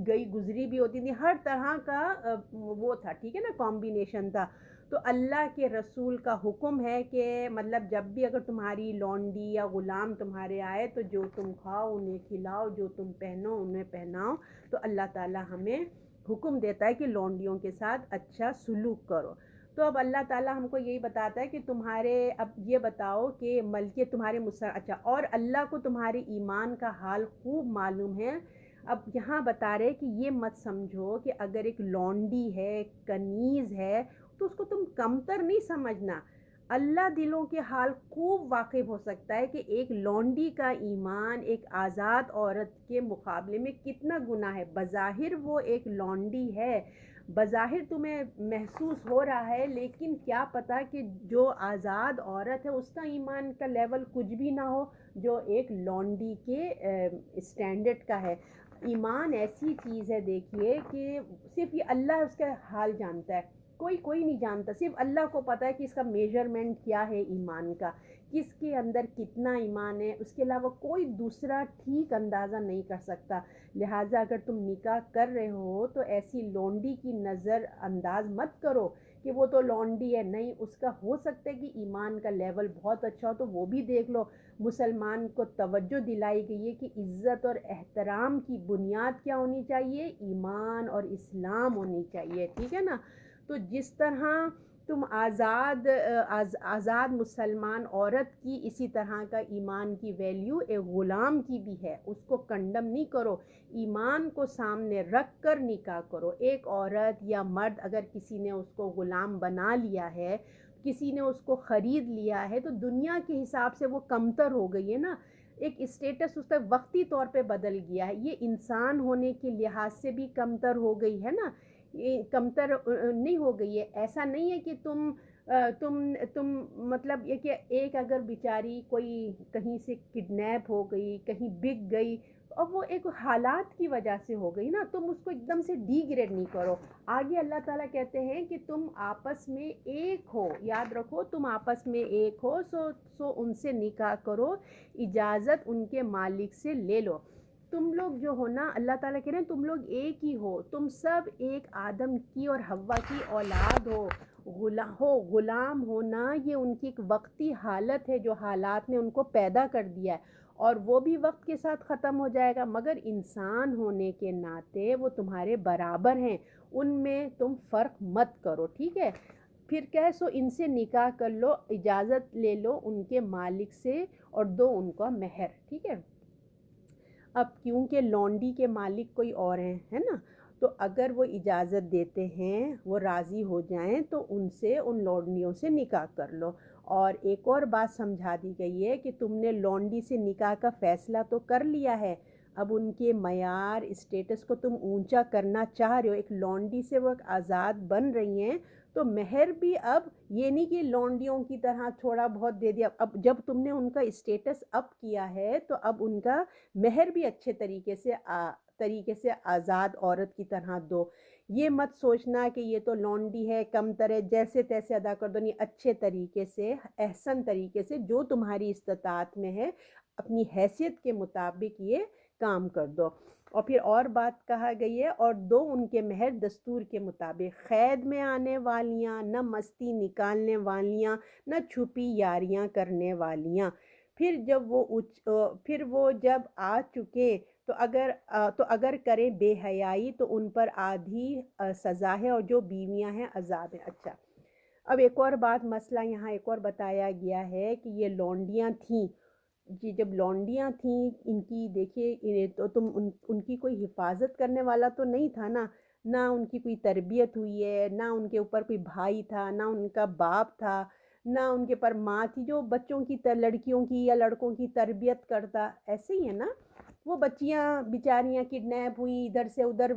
گئی گزری بھی ہوتی تھیں، ہر طرح کا وہ تھا، ٹھیک ہے نا، کمبینیشن تھا۔ تو اللہ کے رسول کا حکم ہے کہ مطلب جب بھی اگر تمہاری لونڈی یا غلام تمہارے آئے تو جو تم کھاؤ انہیں کھلاؤ، جو تم پہنو انہیں پہناؤ، تو اللہ تعالیٰ ہمیں حکم دیتا ہے کہ لونڈیوں کے ساتھ اچھا سلوک کرو۔ تو اب اللہ تعالیٰ ہم کو یہی بتاتا ہے کہ تمہارے اب یہ بتاؤ کہ ملکے تمہارے اچھا، اور اللہ کو تمہارے ایمان کا حال خوب معلوم ہے۔ اب یہاں بتا رہے کہ یہ مت سمجھو کہ اگر ایک لونڈی ہے کنیز ہے تو اس کو تم کمتر نہیں سمجھنا، اللہ دلوں کے حال خوب واقف ہو سکتا ہے کہ ایک لونڈی کا ایمان ایک آزاد عورت کے مقابلے میں کتنا گناہ ہے، بظاہر وہ ایک لونڈی ہے، بظاہر تمہیں محسوس ہو رہا ہے، لیکن کیا پتہ کہ جو آزاد عورت ہے اس کا ایمان کا لیول کچھ بھی نہ ہو جو ایک لونڈی کے اسٹینڈرڈ کا ہے۔ ایمان ایسی چیز ہے دیکھیے کہ صرف یہ اللہ اس کا حال جانتا ہے، کوئی نہیں جانتا، صرف اللہ کو پتہ ہے کہ اس کا میجرمنٹ کیا ہے ایمان کا، کس کے اندر کتنا ایمان ہے، اس کے علاوہ کوئی دوسرا ٹھیک اندازہ نہیں کر سکتا۔ لہٰذا اگر تم نکاح کر رہے ہو تو ایسی لونڈی کی نظر انداز مت کرو کہ وہ تو لونڈی ہے، نہیں، اس کا ہو سکتا ہے کہ ایمان کا لیول بہت اچھا ہو تو وہ بھی دیکھ لو۔ مسلمان کو توجہ دلائی گئی ہے کہ عزت اور احترام کی بنیاد کیا ہونی چاہیے، ایمان اور اسلام ہونی چاہیے، ٹھیک ہے نا۔ تو جس طرح تم آزاد مسلمان عورت کی، اسی طرح کا ایمان کی ویلیو ایک غلام کی بھی ہے، اس کو کنڈم نہیں کرو، ایمان کو سامنے رکھ کر نکاح کرو۔ ایک عورت یا مرد اگر کسی نے اس کو غلام بنا لیا ہے، کسی نے اس کو خرید لیا ہے، تو دنیا کے حساب سے وہ کمتر ہو گئی ہے نا، ایک اسٹیٹس اس کا وقتی طور پہ بدل گیا ہے، یہ انسان ہونے کے لحاظ سے بھی کمتر ہو گئی ہے نا، یہ کمتر نہیں ہو گئی ہے۔ ایسا نہیں ہے کہ تم مطلب یہ کہ ایک اگر بیچاری کوئی کہیں سے کڈنیپ ہو گئی، کہیں بک گئی، اب وہ ایک حالات کی وجہ سے ہو گئی نا، تم اس کو ایک دم سے ڈی گریڈ نہیں کرو۔ آگے اللہ تعالیٰ کہتے ہیں کہ تم آپس میں ایک ہو، یاد رکھو تم آپس میں ایک ہو، سو ان سے نکاح کرو، اجازت ان کے مالک سے لے لو۔ تم لوگ جو ہو نا، اللہ تعالیٰ کہہ رہے ہیں تم لوگ ایک ہی ہو، تم سب ایک آدم کی اور حوا کی اولاد ہو۔ غلام ہونا یہ ان کی ایک وقتی حالت ہے جو حالات نے ان کو پیدا کر دیا ہے، اور وہ بھی وقت کے ساتھ ختم ہو جائے گا، مگر انسان ہونے کے ناطے وہ تمہارے برابر ہیں، ان میں تم فرق مت کرو، ٹھیک ہے۔ پھر سو ان سے نکاح کر لو، اجازت لے لو ان کے مالک سے، اور دو ان کا مہر، ٹھیک ہے۔ اب کیونکہ لونڈی کے مالک کوئی اور ہیں، ہے نا، تو اگر وہ اجازت دیتے ہیں، وہ راضی ہو جائیں تو ان سے، ان لونڈیوں سے نکاح کر لو۔ اور ایک اور بات سمجھا دی گئی ہے کہ تم نے لونڈی سے نکاح کا فیصلہ تو کر لیا ہے، اب ان کے معیار اسٹیٹس کو تم اونچا کرنا چاہ رہے ہو، ایک لونڈی سے وہ ایک آزاد بن رہی ہیں، تو مہر بھی اب یہ نہیں کہ لونڈیوں کی طرح تھوڑا بہت دے دیا، اب جب تم نے ان کا اسٹیٹس اپ کیا ہے تو اب ان کا مہر بھی اچھے طریقے سے آزاد عورت کی طرح دو۔ یہ مت سوچنا کہ یہ تو لونڈی ہے، کم تر ہے، جیسے تیسے ادا کر دو، نہیں، اچھے طریقے سے، احسن طریقے سے، جو تمہاری استطاعت میں ہے، اپنی حیثیت کے مطابق یہ کام کر دو۔ اور پھر اور بات کہا گئی ہے، اور دو ان کے مہر دستور کے مطابق، قید میں آنے والیاں، نہ مستی نکالنے والیاں، نہ چھپی یاریاں کرنے والیاں۔ پھر وہ جب آ چکے تو اگر کرے بے حیائی تو ان پر آدھی سزا ہے، اور جو بیویاں ہیں عذاب ہے۔ اچھا، اب ایک اور بات، مسئلہ یہاں ایک اور بتایا گیا ہے کہ یہ لونڈیاں تھیں جی، جب لونڈیاں تھیں، ان کی دیکھیے تو تم ان کی کوئی حفاظت کرنے والا تو نہیں تھا نا، نہ ان کی کوئی تربیت ہوئی ہے، نہ ان کے اوپر کوئی بھائی تھا، نہ ان کا باپ تھا، نہ ان کے پر ماں تھی جو بچوں کی لڑکیوں کی یا لڑکوں کی تربیت کرتا، ایسے ہی ہے نا، وہ بچیاں بیچاریاں کڈنیپ ہوئیں، ادھر سے ادھر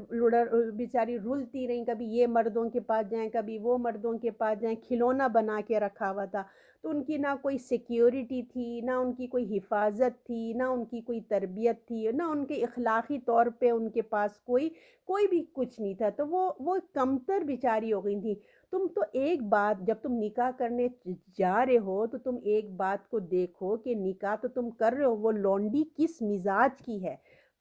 بیچاری رلتی رہیں، کبھی یہ مردوں کے پاس جائیں، کبھی وہ مردوں کے پاس جائیں، کھلونا بنا کے رکھا ہوا تھا، تو ان کی نہ کوئی سیکیورٹی تھی، نہ ان کی کوئی حفاظت تھی، نہ ان کی کوئی تربیت تھی، نہ ان کے اخلاقی طور پہ ان کے پاس کوئی بھی کچھ نہیں تھا، تو وہ کمتر بیچاری ہو گئی تھی۔ تم تو ایک بات، جب تم نکاح کرنے جا رہے ہو تو تم ایک بات کو دیکھو کہ نکاح تو تم کر رہے ہو، وہ لونڈی کس مزاج کی ہے،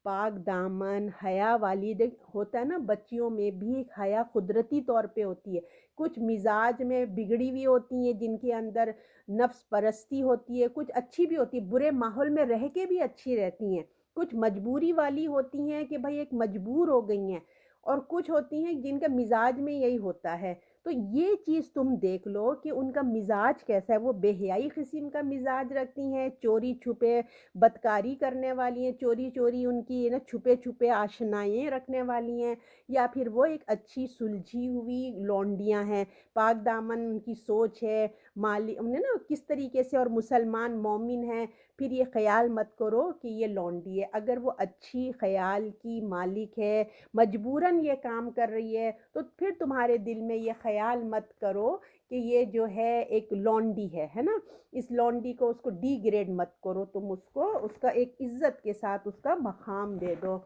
پاک دامن، حیا والی، ہوتا ہے نا، بچیوں میں بھی ایک حیا قدرتی طور پہ ہوتی ہے، کچھ مزاج میں بگڑی ہوئی ہوتی ہیں جن کے اندر نفس پرستی ہوتی ہے، کچھ اچھی بھی ہوتی ہے، برے ماحول میں رہ کے بھی اچھی رہتی ہیں، کچھ مجبوری والی ہوتی ہیں کہ بھائی ایک مجبور ہو گئی ہیں، اور کچھ ہوتی ہیں جن کا مزاج میں یہی ہوتا ہے۔ تو یہ چیز تم دیکھ لو کہ ان کا مزاج کیسا ہے، وہ بے حیائی قسم کا مزاج رکھتی ہیں، چوری چھپے بدکاری کرنے والی ہیں، چوری چوری ان کی نا چھپے چھپے آشنائیں رکھنے والی ہیں، یا پھر وہ ایک اچھی سلجھی ہوئی لونڈیاں ہیں، پاک دامن ان کی سوچ ہے، انہیں نا کس طریقے سے، اور مسلمان مومن ہیں، پھر یہ خیال مت کرو کہ یہ لونڈی ہے، اگر وہ اچھی خیال کی مالک ہے، مجبوراً یہ کام کر رہی ہے، تو پھر تمہارے دل میں یہ خیال مت کرو کہ یہ جو ہے ایک لونڈی ہے نا، اس لونڈی کو، اس کو ڈی گریڈ مت کرو، تم اس کو اس کا ایک عزت کے ساتھ اس کا مقام دے دو۔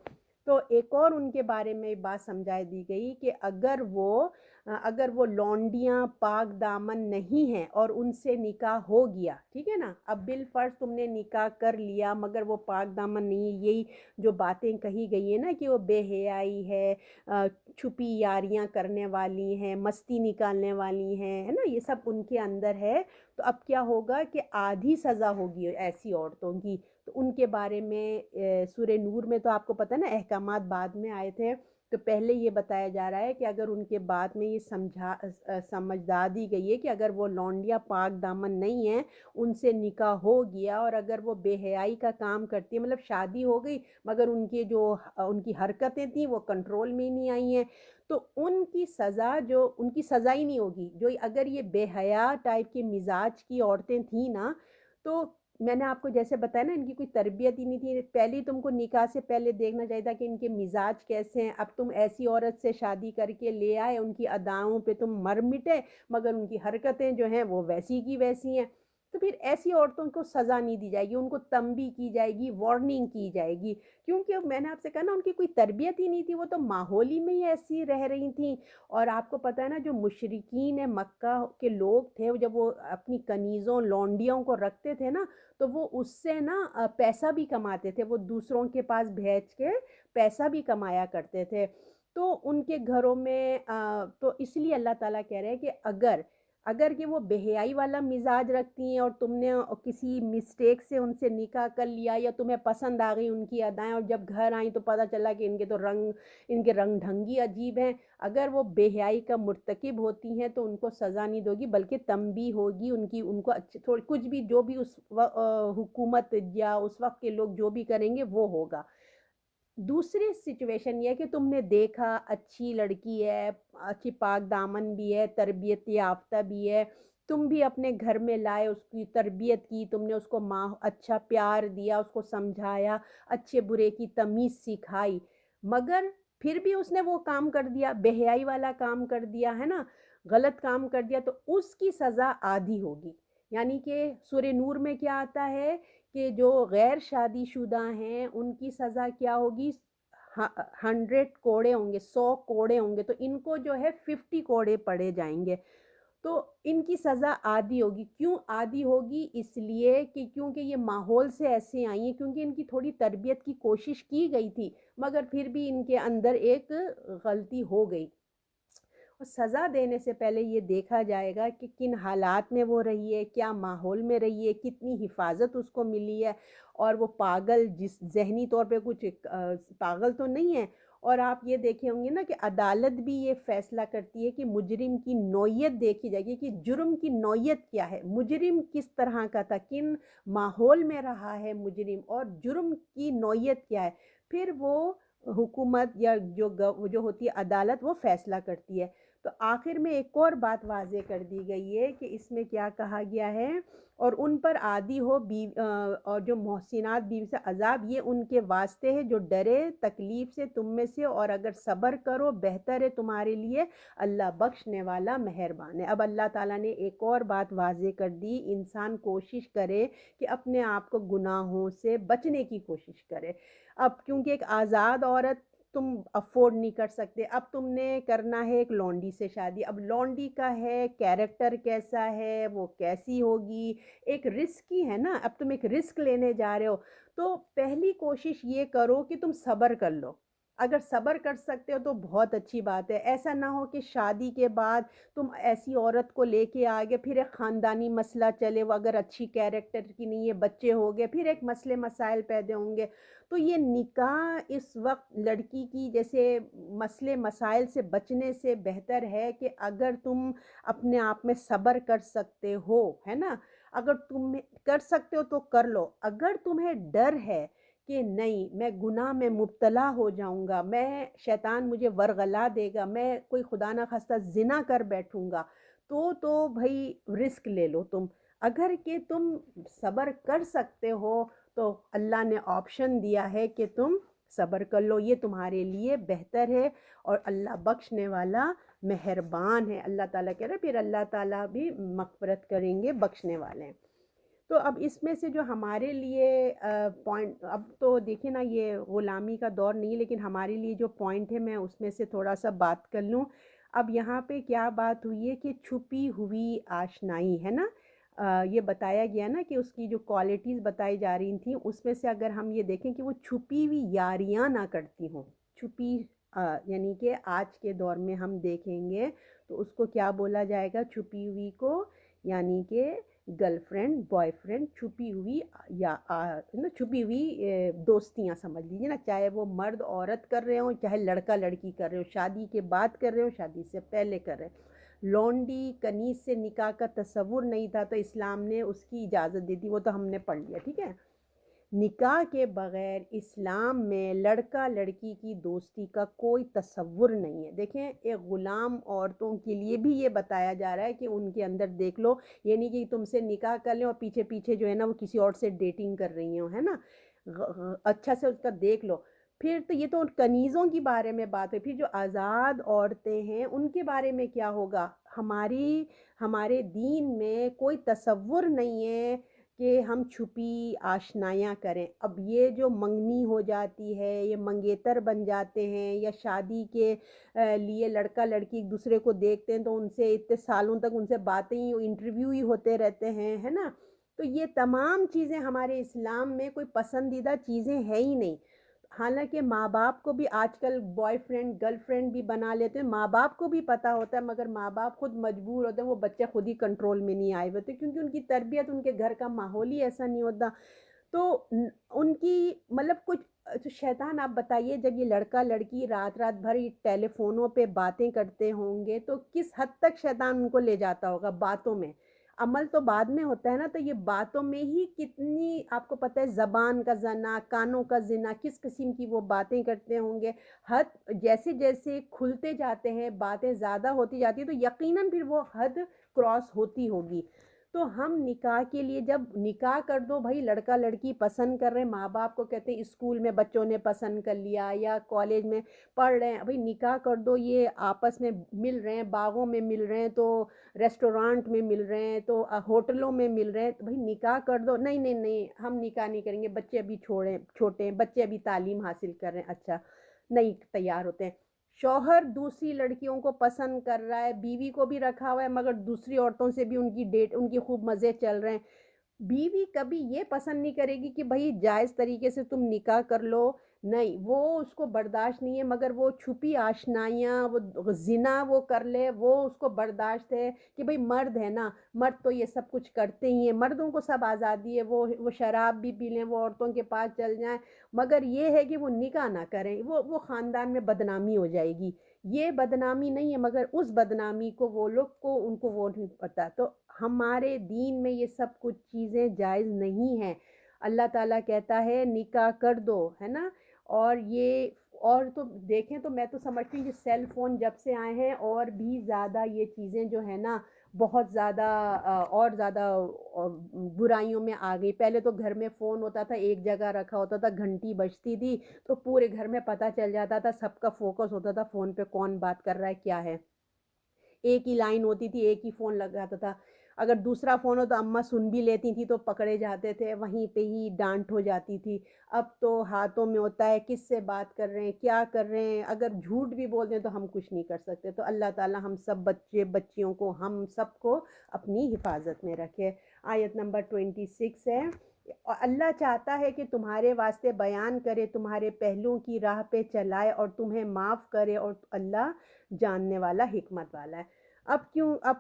تو ایک اور ان کے بارے میں بات سمجھائی دی گئی کہ اگر وہ اگر وہ لونڈیاں پاک دامن نہیں ہیں اور ان سے نکاح ہو گیا، ٹھیک ہے نا، اب بالفرض تم نے نکاح کر لیا مگر وہ پاک دامن نہیں ہے، یہی جو باتیں کہی گئی ہیں نا کہ وہ بے حیائی ہے، چھپی یاریاں کرنے والی ہیں، مستی نکالنے والی ہیں، ہے نا، یہ سب ان کے اندر ہے، تو اب کیا ہوگا کہ آدھی سزا ہوگی ایسی عورتوں کی۔ تو ان کے بارے میں سورہ نور میں تو آپ کو پتہ ہے نا احکامات بعد میں آئے تھے، تو پہلے یہ بتایا جا رہا ہے کہ اگر ان کے بعد میں یہ سمجھا دی گئی ہے کہ اگر وہ لونڈیاں پاک دامن نہیں ہیں، ان سے نکاح ہو گیا اور اگر وہ بے حیائی کا کام کرتی ہے، مطلب شادی ہو گئی مگر ان کی حرکتیں تھیں وہ کنٹرول میں نہیں آئی ہیں، تو ان کی سزا ہی نہیں ہوگی۔ جو اگر یہ بے حیا ٹائپ کے مزاج کی عورتیں تھیں نا، تو میں نے آپ کو جیسے بتایا نا ان کی کوئی تربیت ہی نہیں تھی، پہلے تم کو نکاح سے پہلے دیکھنا چاہیے تھا کہ ان کے مزاج کیسے ہیں، اب تم ایسی عورت سے شادی کر کے لے آئے، ان کی اداؤں پہ تم مر مٹے مگر ان کی حرکتیں جو ہیں وہ ویسی کی ویسی ہیں، تو پھر ایسی عورتوں کو سزا نہیں دی جائے گی، ان کو تنبیہ کی جائے گی، وارننگ کی جائے گی، کیونکہ اب میں نے آپ سے کہا نا ان کی کوئی تربیت ہی نہیں تھی، وہ تو ماحول ہی میں ہی ایسی رہ رہی تھیں۔ اور آپ کو پتہ ہے نا جو مشرکین مکہ کے لوگ تھے، جب وہ اپنی کنیزوں لونڈیوں کو رکھتے تھے نا، تو وہ اس سے نا پیسہ بھی کماتے تھے، وہ دوسروں کے پاس بھیج کے پیسہ بھی کمایا کرتے تھے، تو ان کے گھروں میں تو اس لیے اللہ تعالیٰ کہہ رہے ہیں کہ اگر کہ وہ بے حیائی والا مزاج رکھتی ہیں اور تم نے کسی مسٹیک سے ان سے نکاح کر لیا یا تمہیں پسند آ گئی ان کی ادائیں، اور جب گھر آئیں تو پتہ چلا کہ ان کے رنگ ڈھنگی عجیب ہیں، اگر وہ بے حیائی کا مرتکب ہوتی ہیں تو ان کو سزا نہیں دے گی بلکہ تنبیہ ہوگی، ان کو تھوڑی کچھ بھی جو بھی اس حکومت یا اس وقت کے لوگ جو بھی کریں گے وہ ہوگا۔ دوسری سچویشن یہ ہے کہ تم نے دیکھا اچھی لڑکی ہے، اچھی پاک دامن بھی ہے، تربیت یافتہ بھی ہے، تم بھی اپنے گھر میں لائے، اس کی تربیت کی، تم نے اس کو اچھا پیار دیا، اس کو سمجھایا، اچھے برے کی تمیز سکھائی، مگر پھر بھی اس نے وہ کام کر دیا، بے حیائی والا کام کر دیا ہے نا، غلط کام کر دیا، تو اس کی سزا آدھی ہوگی۔ یعنی کہ سورہ نور میں کیا آتا ہے کہ جو غیر شادی شدہ ہیں ان کی سزا کیا ہوگی، 100 کوڑے ہوں گے، 100 کوڑے ہوں گے، تو ان کو جو ہے 50 کوڑے پڑے جائیں گے، تو ان کی سزا آدھی ہوگی۔ کیوں آدھی ہوگی؟ اس لیے کہ کیونکہ یہ ماحول سے ایسے آئی ہیں، کیونکہ ان کی تھوڑی تربیت کی کوشش کی گئی تھی مگر پھر بھی ان کے اندر ایک غلطی ہو گئی، اور سزا دینے سے پہلے یہ دیکھا جائے گا کہ کن حالات میں وہ رہی ہے، کیا ماحول میں رہی ہے، کتنی حفاظت اس کو ملی ہے، اور وہ پاگل جس ذہنی طور پہ کچھ پاگل تو نہیں ہے۔ اور آپ یہ دیکھے ہوں گے نا کہ عدالت بھی یہ فیصلہ کرتی ہے کہ مجرم کی نوعیت دیکھی جائے گی کہ جرم کی نوعیت کیا ہے، مجرم کس طرح کا تھا، کن ماحول میں رہا ہے مجرم، اور جرم کی نوعیت کیا ہے، پھر وہ حکومت یا جو ہوتی ہے عدالت وہ فیصلہ کرتی ہے۔ تو آخر میں ایک اور بات واضح کر دی گئی ہے کہ اس میں کیا کہا گیا ہے، اور ان پر عادی ہو اور جو محسنات بیوی سے عذاب، یہ ان کے واسطے ہے جو ڈرے تکلیف سے تم میں سے، اور اگر صبر کرو بہتر ہے تمہارے لیے، اللہ بخشنے والا مہربان ہے۔ اب اللہ تعالیٰ نے ایک اور بات واضح کر دی، انسان کوشش کرے کہ اپنے آپ کو گناہوں سے بچنے کی کوشش کرے۔ اب کیونکہ ایک آزاد عورت تم افورڈ نہیں کر سکتے، اب تم نے کرنا ہے ایک لونڈی سے شادی، اب لونڈی کا ہے کیریکٹر کیسا ہے، وہ کیسی ہوگی، ایک رسک ہی ہے نا، اب تم ایک رسک لینے جا رہے ہو، تو پہلی کوشش یہ کرو کہ تم صبر کر لو، اگر صبر کر سکتے ہو تو بہت اچھی بات ہے، ایسا نہ ہو کہ شادی کے بعد تم ایسی عورت کو لے کے آگے پھر ایک خاندانی مسئلہ چلے، وہ اگر اچھی کیریکٹر کی نہیں ہے، بچے ہو گئے، پھر ایک مسئلے مسائل پیدا ہوں گے، تو یہ نکاح اس وقت لڑکی کی جیسے مسئلے مسائل سے بچنے سے بہتر ہے کہ اگر تم اپنے آپ میں صبر کر سکتے ہو، ہے نا، اگر تم کر سکتے ہو تو کر لو، اگر تمہیں ڈر ہے کہ نہیں میں گناہ میں مبتلا ہو جاؤں گا، میں شیطان مجھے ورغلا دے گا، میں کوئی خدا نہ خواستہ زنا کر بیٹھوں گا، تو بھائی رسک لے لو تم، اگر کہ تم صبر کر سکتے ہو تو اللہ نے آپشن دیا ہے کہ تم صبر کر لو، یہ تمہارے لیے بہتر ہے، اور اللہ بخشنے والا مہربان ہے، اللہ تعالیٰ کہہ رہے ہیں، پھر اللہ تعالیٰ بھی مغفرت کریں گے، بخشنے والے ہیں۔ تو اب اس میں سے جو ہمارے لیے پوائنٹ، اب تو دیکھیں نا یہ غلامی کا دور نہیں، لیکن ہمارے لیے جو پوائنٹ ہے میں اس میں سے تھوڑا سا بات کر لوں۔ اب یہاں پہ کیا بات ہوئی ہے کہ چھپی ہوئی آشنائی ہے نا، یہ بتایا گیا نا کہ اس کی جو کوالٹیز بتائی جا رہی تھیں، اس میں سے اگر ہم یہ دیکھیں کہ وہ چھپی ہوئی یاریاں نہ کرتی ہوں، چھپی یعنی کہ آج کے دور میں ہم دیکھیں گے تو اس کو کیا بولا جائے گا چھپی ہوئی کو، یعنی کہ گرل فرینڈ بوائے فرینڈ، چھپی ہوئی یا نا چھپی ہوئی دوستیاں سمجھ لیجیے نا، چاہے وہ مرد عورت کر رہے ہوں، چاہے لڑکا لڑکی کر رہے ہو، شادی کے بعد کر رہے ہو، شادی سے پہلے کر رہے ہیں۔ لونڈی کنیز سے نکاح کا تصور نہیں تھا تو اسلام نے اس کی اجازت دی تھی، وہ تو ہم نے پڑھ لیا، ٹھیک ہے۔ نکاح کے بغیر اسلام میں لڑکا لڑکی کی دوستی کا کوئی تصور نہیں ہے۔ دیکھیں ایک غلام عورتوں کے لیے بھی یہ بتایا جا رہا ہے کہ ان کے اندر دیکھ لو، یہ نہیں کہ تم سے نکاح کر لیں اور پیچھے پیچھے جو ہے نا وہ کسی اور سے ڈیٹنگ کر رہی ہوں، ہے نا، اچھا سے اس کا دیکھ لو۔ پھر تو یہ تو کنیزوں کے بارے میں بات ہے، پھر جو آزاد عورتیں ہیں ان کے بارے میں کیا ہوگا؟ ہمارے دین میں کوئی تصور نہیں ہے کہ ہم چھپی آشنائیاں کریں۔ اب یہ جو منگنی ہو جاتی ہے، یہ منگیتر بن جاتے ہیں، یا شادی کے لیے لڑکا لڑکی ایک دوسرے کو دیکھتے ہیں تو ان سے اتنے سالوں تک ان سے باتیں ہی انٹرویو ہی ہوتے رہتے ہیں، ہے نا، تو یہ تمام چیزیں ہمارے اسلام میں کوئی پسندیدہ چیزیں ہیں ہی نہیں۔ حالانکہ ماں باپ کو بھی آج کل بوائے فرینڈ گرل فرینڈ بھی بنا لیتے ہیں، ماں باپ کو بھی پتہ ہوتا ہے، مگر ماں باپ خود مجبور ہوتے ہیں، وہ بچے خود ہی کنٹرول میں نہیں آئے ہوتے کیونکہ ان کی تربیت، ان کے گھر کا ماحول ہی ایسا نہیں ہوتا۔ تو ان کی مطلب کچھ تو شیطان، آپ بتائیے جب یہ لڑکا لڑکی رات رات بھر ٹیلی فونوں پہ باتیں کرتے ہوں گے تو کس حد تک شیطان ان کو لے جاتا ہوگا باتوں میں؟ عمل تو بعد میں ہوتا ہے نا، تو یہ باتوں میں ہی کتنی، آپ کو پتہ ہے زبان کا زنا، کانوں کا زنا، کس قسم کی وہ باتیں کرتے ہوں گے۔ حد جیسے جیسے کھلتے جاتے ہیں، باتیں زیادہ ہوتی جاتی ہیں تو یقیناً پھر وہ حد کراس ہوتی ہوگی۔ تو ہم نکاح کے لیے جب نکاح کر دو بھائی، لڑکا لڑکی پسند کر رہے ہیں، ماں باپ کو کہتے ہیں اسکول میں بچوں نے پسند کر لیا یا کالج میں پڑھ رہے ہیں، بھائی نکاح کر دو، یہ آپس میں مل رہے ہیں، باغوں میں مل رہے ہیں تو ریسٹورانٹ میں مل رہے ہیں تو ہوٹلوں میں مل رہے ہیں، تو بھائی نکاح کر دو۔ نہیں نہیں نہیں، ہم نکاح نہیں کریں گے، بچے ابھی چھوٹے ہیں، بچے ابھی تعلیم حاصل کر رہے ہیں، اچھا نہیں تیار ہوتے ہیں۔ شوہر دوسری لڑکیوں کو پسند کر رہا ہے، بیوی کو بھی رکھا ہوا ہے مگر دوسری عورتوں سے بھی ان کی خوب مزے چل رہے ہیں۔ بیوی کبھی یہ پسند نہیں کرے گی کہ بھائی جائز طریقے سے تم نکاح کر لو، نہیں، وہ اس کو برداشت نہیں ہے، مگر وہ چھپی آشنائیاں، وہ زنا وہ کر لے، وہ اس کو برداشت ہے کہ بھائی مرد ہے نا، مرد تو یہ سب کچھ کرتے ہی ہیں، مردوں کو سب آزادی ہے، وہ شراب بھی پی لیں، وہ عورتوں کے پاس چل جائیں، مگر یہ ہے کہ وہ نکاح نہ کریں، وہ خاندان میں بدنامی ہو جائے گی۔ یہ بدنامی نہیں ہے، مگر اس بدنامی کو وہ لوگ کو ان کو وہ نہیں پتہ۔ تو ہمارے دین میں یہ سب کچھ چیزیں جائز نہیں ہیں۔ اللہ تعالیٰ کہتا ہے نکاح کر دو، ہے نا، اور تو دیکھیں تو میں تو سمجھتی ہوں کہ سیل فون جب سے آئے ہیں اور بھی زیادہ یہ چیزیں جو ہیں نا بہت زیادہ اور زیادہ برائیوں میں آ گئی۔ پہلے تو گھر میں فون ہوتا تھا، ایک جگہ رکھا ہوتا تھا، گھنٹی بجتی تھی تو پورے گھر میں پتہ چل جاتا تھا، سب کا فوکس ہوتا تھا فون پہ، کون بات کر رہا ہے کیا ہے۔ ایک ہی لائن ہوتی تھی، ایک ہی فون لگاتا تھا، اگر دوسرا فون ہو تو اماں سن بھی لیتی تھی تو پکڑے جاتے تھے، وہیں پہ ہی ڈانٹ ہو جاتی تھی۔ اب تو ہاتھوں میں ہوتا ہے، کس سے بات کر رہے ہیں، کیا کر رہے ہیں، اگر جھوٹ بھی بول دیں تو ہم کچھ نہیں کر سکتے۔ تو اللہ تعالیٰ ہم سب بچے بچیوں کو، ہم سب کو اپنی حفاظت میں رکھے۔ آیت نمبر 26 ہے، اور اللہ چاہتا ہے کہ تمہارے واسطے بیان کرے، تمہارے پہلوؤں کی راہ پہ چلائے اور تمہیں معاف کرے، اور اللہ جاننے والا حکمت والا ہے۔ اب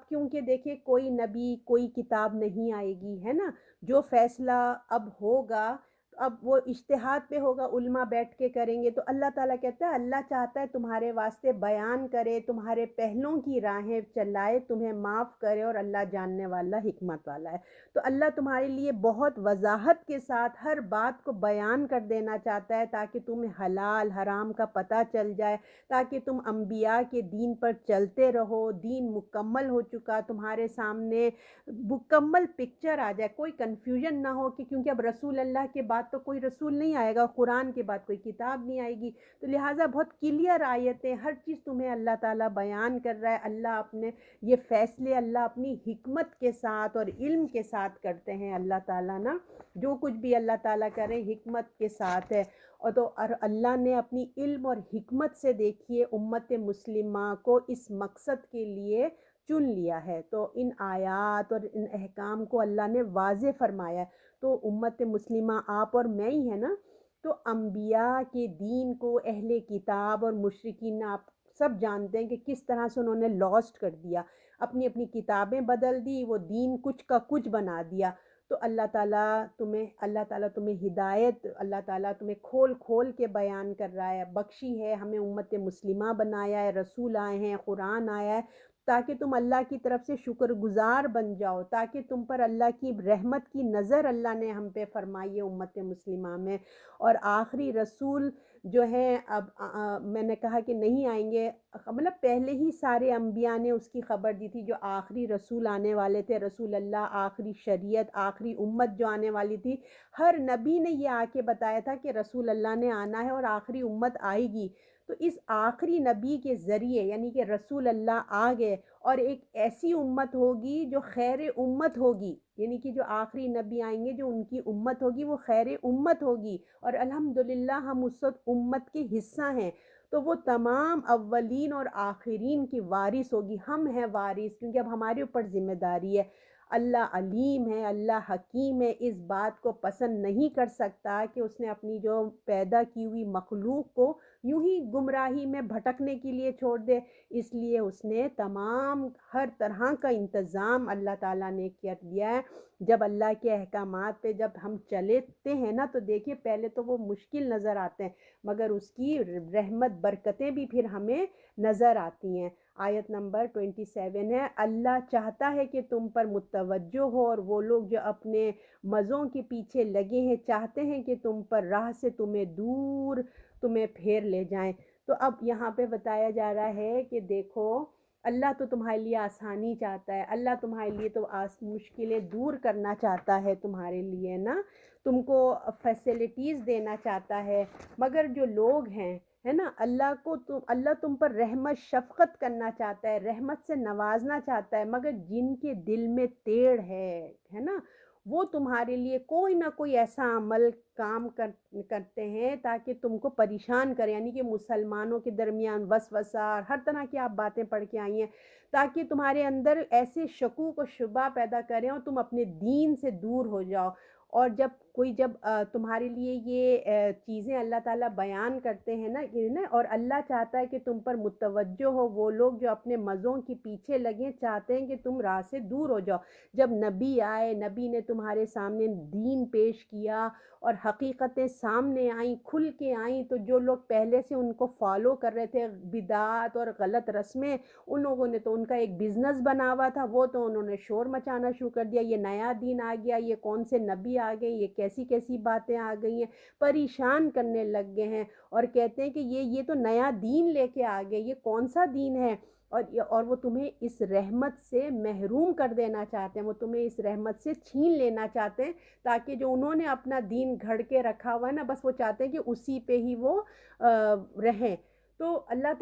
کیونکہ دیکھیں کوئی نبی کوئی کتاب نہیں آئے گی، ہے نا، جو فیصلہ اب ہوگا اب وہ اجتہاد پہ ہوگا، علماء بیٹھ کے کریں گے، تو اللہ تعالیٰ کہتا ہے اللہ چاہتا ہے تمہارے واسطے بیان کرے، تمہارے پہلوؤں کی راہیں چلائے، تمہیں معاف کرے، اور اللہ جاننے والا حکمت والا ہے۔ تو اللہ تمہارے لیے بہت وضاحت کے ساتھ ہر بات کو بیان کر دینا چاہتا ہے تاکہ تمہیں حلال حرام کا پتہ چل جائے، تاکہ تم انبیاء کے دین پر چلتے رہو، دین مکمل ہو چکا تمہارے سامنے، مکمل پکچر آ جائے، کوئی کنفیوژن نہ ہو کہ کیونکہ اب رسول اللہ کے بعد بعد تو کوئی رسول نہیں آئے گا، قرآن کے بعد کوئی کتاب نہیں آئے گی، تو لہٰذا بہت کلیئر آیتیں، ہر چیز تمہیں اللہ تعالیٰ بیان کر رہا ہے۔ اللہ اپنے یہ فیصلے اللہ اپنی حکمت کے ساتھ اور علم کے ساتھ کرتے ہیں۔ اللہ تعالیٰ نا جو کچھ بھی اللہ تعالیٰ کریں حکمت کے ساتھ ہے، اور اللہ نے اپنی علم اور حکمت سے دیکھیے امت مسلمہ کو اس مقصد کے لیے چن لیا ہے، تو ان آیات اور ان احکام کو اللہ نے واضح فرمایا ہے۔ تو امت مسلمہ آپ اور میں ہی ہیں نا، تو انبیاء کے دین کو اہل کتاب اور مشرکین آپ سب جانتے ہیں کہ کس طرح سے انہوں نے لاسٹ کر دیا، اپنی اپنی کتابیں بدل دی، وہ دین کچھ کا کچھ بنا دیا۔ تو اللہ تعالیٰ تمہیں ہدایت، اللہ تعالیٰ تمہیں کھول کھول کے بیان کر رہا ہے، بخشی ہے، ہمیں امت مسلمہ بنایا ہے، رسول آئے ہیں، قرآن آیا ہے، تاکہ تم اللہ کی طرف سے شکر گزار بن جاؤ، تاکہ تم پر اللہ کی رحمت کی نظر اللہ نے ہم پہ فرمائی ہے امت مسلمہ میں۔ اور آخری رسول جو ہیں اب میں نے کہا کہ نہیں آئیں گے، مطلب پہلے ہی سارے انبیاء نے اس کی خبر دی تھی، جو آخری رسول آنے والے تھے، رسول اللہ، آخری شریعت، آخری امت جو آنے والی تھی، ہر نبی نے یہ آ کے بتایا تھا کہ رسول اللہ نے آنا ہے اور آخری امت آئے گی۔ تو اس آخری نبی کے ذریعے یعنی کہ رسول اللہ آ گئے، اور ایک ایسی امت ہوگی جو خیر امت ہوگی، یعنی کہ جو آخری نبی آئیں گے جو ان کی امت ہوگی وہ خیر امت ہوگی، اور الحمدللہ ہم اس وقت امت کے حصہ ہیں۔ تو وہ تمام اولین اور آخرین کی وارث ہوگی، ہم ہیں وارث، کیونکہ اب ہمارے اوپر ذمہ داری ہے۔ اللہ علیم ہے، اللہ حکیم ہے، اس بات کو پسند نہیں کر سکتا کہ اس نے اپنی جو پیدا کی ہوئی مخلوق کو یوں ہی گمراہی میں بھٹکنے کے لیے چھوڑ دے، اس لیے اس نے تمام ہر طرح کا انتظام اللہ تعالیٰ نے کر دیا ہے۔ جب اللہ کے احکامات پہ جب ہم چلتے ہیں نا تو دیکھیے پہلے تو وہ مشکل نظر آتے ہیں، مگر اس کی رحمت برکتیں بھی پھر ہمیں نظر آتی ہیں۔ آیت نمبر 27 ہے، اللہ چاہتا ہے کہ تم پر متوجہ ہو، اور وہ لوگ جو اپنے مزوں کے پیچھے لگے ہیں چاہتے ہیں کہ تم پر راہ سے تمہیں پھیر لے جائیں۔ تو اب یہاں پہ بتایا جا رہا ہے کہ دیکھو اللہ تو تمہارے لیے آسانی چاہتا ہے، اللہ تمہارے لیے تو مشکلیں دور کرنا چاہتا ہے، تمہارے لیے نا تم کو فیسلٹیز دینا چاہتا ہے، مگر جو لوگ ہیں ہے نا اللہ تم پر رحمت شفقت کرنا چاہتا ہے، رحمت سے نوازنا چاہتا ہے، مگر جن کے دل میں تیڑ ہے نا، وہ تمہارے لیے کوئی نہ کوئی ایسا عمل کام کرتے ہیں تاکہ تم کو پریشان کریں، یعنی کہ مسلمانوں کے درمیان وسوسہ اور ہر طرح کی آپ باتیں پڑھ کے آئی ہیں، تاکہ تمہارے اندر ایسے شکوک و شبہ پیدا کریں اور تم اپنے دین سے دور ہو جاؤ۔ اور جب تمہارے لیے یہ چیزیں اللہ تعالیٰ بیان کرتے ہیں نا اور اللہ چاہتا ہے کہ تم پر متوجہ ہو، وہ لوگ جو اپنے مزوں کے پیچھے لگیں چاہتے ہیں کہ تم راہ سے دور ہو جاؤ۔ جب نبی آئے، نبی نے تمہارے سامنے دین پیش کیا اور حقیقتیں سامنے آئیں، کھل کے آئیں، تو جو لوگ پہلے سے ان کو فالو کر رہے تھے بدعات اور غلط رسمیں، ان لوگوں نے تو ان کا ایک بزنس بنا ہوا تھا، وہ تو انہوں نے شور مچانا شروع کر دیا، یہ نیا دین آ گیا، یہ کون سے نبی آ گئے، یہ کیسی کیسی باتیں آ گئی ہیں، پریشان کرنے لگ گئے ہیں، اور کہتے ہیں کہ یہ تو نیا دین لے کے آ گئے، یہ کون سا دین ہے، اور وہ تمہیں اس رحمت سے محروم کر دینا چاہتے ہیں، وہ تمہیں اس رحمت سے چھین لینا چاہتے ہیں، تاکہ جو انہوں نے اپنا دین گھڑ کے رکھا ہوا ہے نا بس وہ چاہتے ہیں کہ اسی پہ ہی وہ رہیں۔ تو اللہ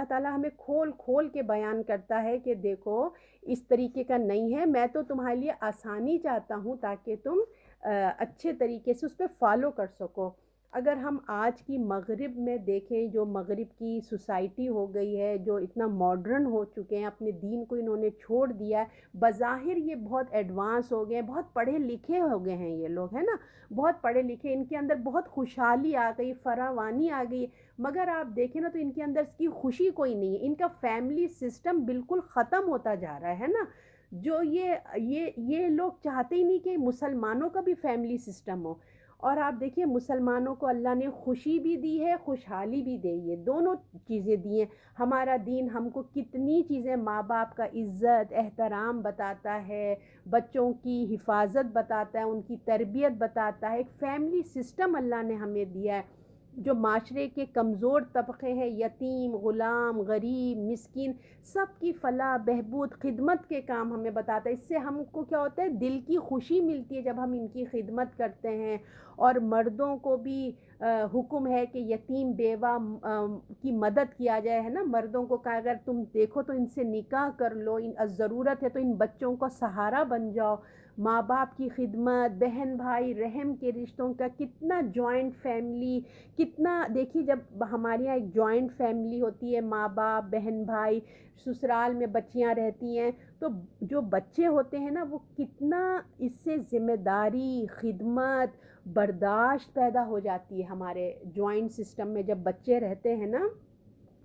تعالیٰ ہمیں کھول کھول کے بیان کرتا ہے کہ دیکھو اس طریقے کا نہیں ہے، میں تو تمہارے لیے آسانی چاہتا ہوں تاکہ تم اچھے طریقے سے اس پہ فالو کر سکو۔ اگر ہم آج کی مغرب میں دیکھیں، جو مغرب کی سوسائٹی ہو گئی ہے، جو اتنا ماڈرن ہو چکے ہیں، اپنے دین کو انہوں نے چھوڑ دیا ہے، بظاہر یہ بہت ایڈوانس ہو گئے ہیں، بہت پڑھے لکھے ہو گئے ہیں، یہ لوگ ہے نا بہت پڑھے لکھے، ان کے اندر بہت خوشحالی آ گئی، فراوانی آ گئی، مگر آپ دیکھیں نا تو ان کے اندر اس کی خوشی کوئی نہیں ہے، ان کا فیملی سسٹم بالکل ختم ہوتا جا رہا ہے نا۔ جو یہ لوگ چاہتے ہی نہیں کہ مسلمانوں کا بھی فیملی سسٹم ہو، اور آپ دیکھیے مسلمانوں کو اللہ نے خوشی بھی دی ہے، خوشحالی بھی دی ہے، دونوں چیزیں دی ہیں۔ ہمارا دین ہم کو کتنی چیزیں، ماں باپ کا عزت احترام بتاتا ہے، بچوں کی حفاظت بتاتا ہے، ان کی تربیت بتاتا ہے، ایک فیملی سسٹم اللہ نے ہمیں دیا ہے، جو معاشرے کے کمزور طبقے ہیں، یتیم، غلام، غریب، مسکین، سب کی فلاح بہبود خدمت کے کام ہمیں بتاتا ہے۔ اس سے ہم کو کیا ہوتا ہے، دل کی خوشی ملتی ہے جب ہم ان کی خدمت کرتے ہیں۔ اور مردوں کو بھی حکم ہے کہ یتیم بیوہ کی مدد کیا جائے، ہے نا۔ مردوں کو کہا اگر تم دیکھو تو ان سے نکاح کر لو، ضرورت ہے تو ان بچوں کو سہارا بن جاؤ۔ ماں باپ کی خدمت، بہن بھائی، رحم کے رشتوں کا کتنا، جوائنٹ فیملی کتنا، دیکھیے جب ہمارے یہاں ایک جوائنٹ فیملی ہوتی ہے، ماں باپ، بہن بھائی، سسرال میں بچیاں رہتی ہیں، تو جو بچے ہوتے ہیں نا وہ کتنا اس سے ذمہ داری، خدمت، برداشت پیدا ہو جاتی ہے۔ ہمارے جوائنٹ سسٹم میں جب بچے رہتے ہیں نا،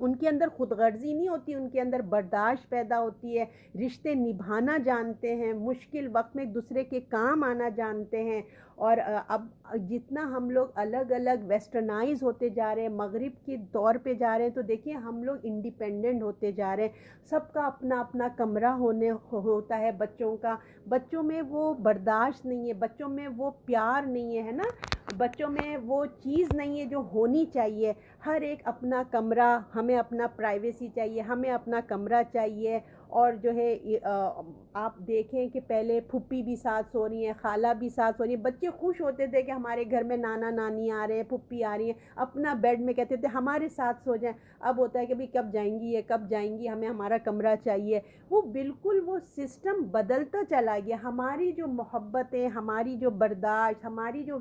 ان کے اندر خود غرضی نہیں ہوتی، ان کے اندر برداشت پیدا ہوتی ہے، رشتے نبھانا جانتے ہیں، مشکل وقت میں ایک دوسرے کے کام آنا جانتے ہیں۔ اور اب جتنا ہم لوگ الگ الگ ویسٹرنائز ہوتے جا رہے ہیں، مغرب کے دور پہ جا رہے ہیں، تو دیکھیے ہم لوگ انڈیپینڈنٹ ہوتے جا رہے ہیں، سب کا اپنا اپنا کمرہ ہوتا ہے بچوں کا۔ بچوں میں وہ برداشت نہیں ہے، بچوں میں وہ پیار نہیں ہے نا، بچوں میں وہ چیز نہیں ہے جو ہونی چاہیے۔ ہر ایک اپنا کمرہ، ہمیں اپنا پرائیویسی چاہیے، ہمیں اپنا کمرہ چاہیے۔ اور جو ہے آپ دیکھیں کہ پہلے پھپھی بھی ساتھ سو رہی ہیں، خالہ بھی ساتھ سو رہی ہیں، بچے خوش ہوتے تھے کہ ہمارے گھر میں نانا نانی آ رہے ہیں، پھپھی آ رہی ہیں، اپنا بیڈ میں کہتے تھے ہمارے ساتھ سو جائیں۔ اب ہوتا ہے کہ بھئی کب جائیں گی یہ، کب جائیں گی، ہمیں ہمارا کمرہ چاہیے۔ وہ بالکل وہ سسٹم بدلتا چلا گیا۔ ہماری جو محبتیں، ہماری جو برداشت، ہماری جو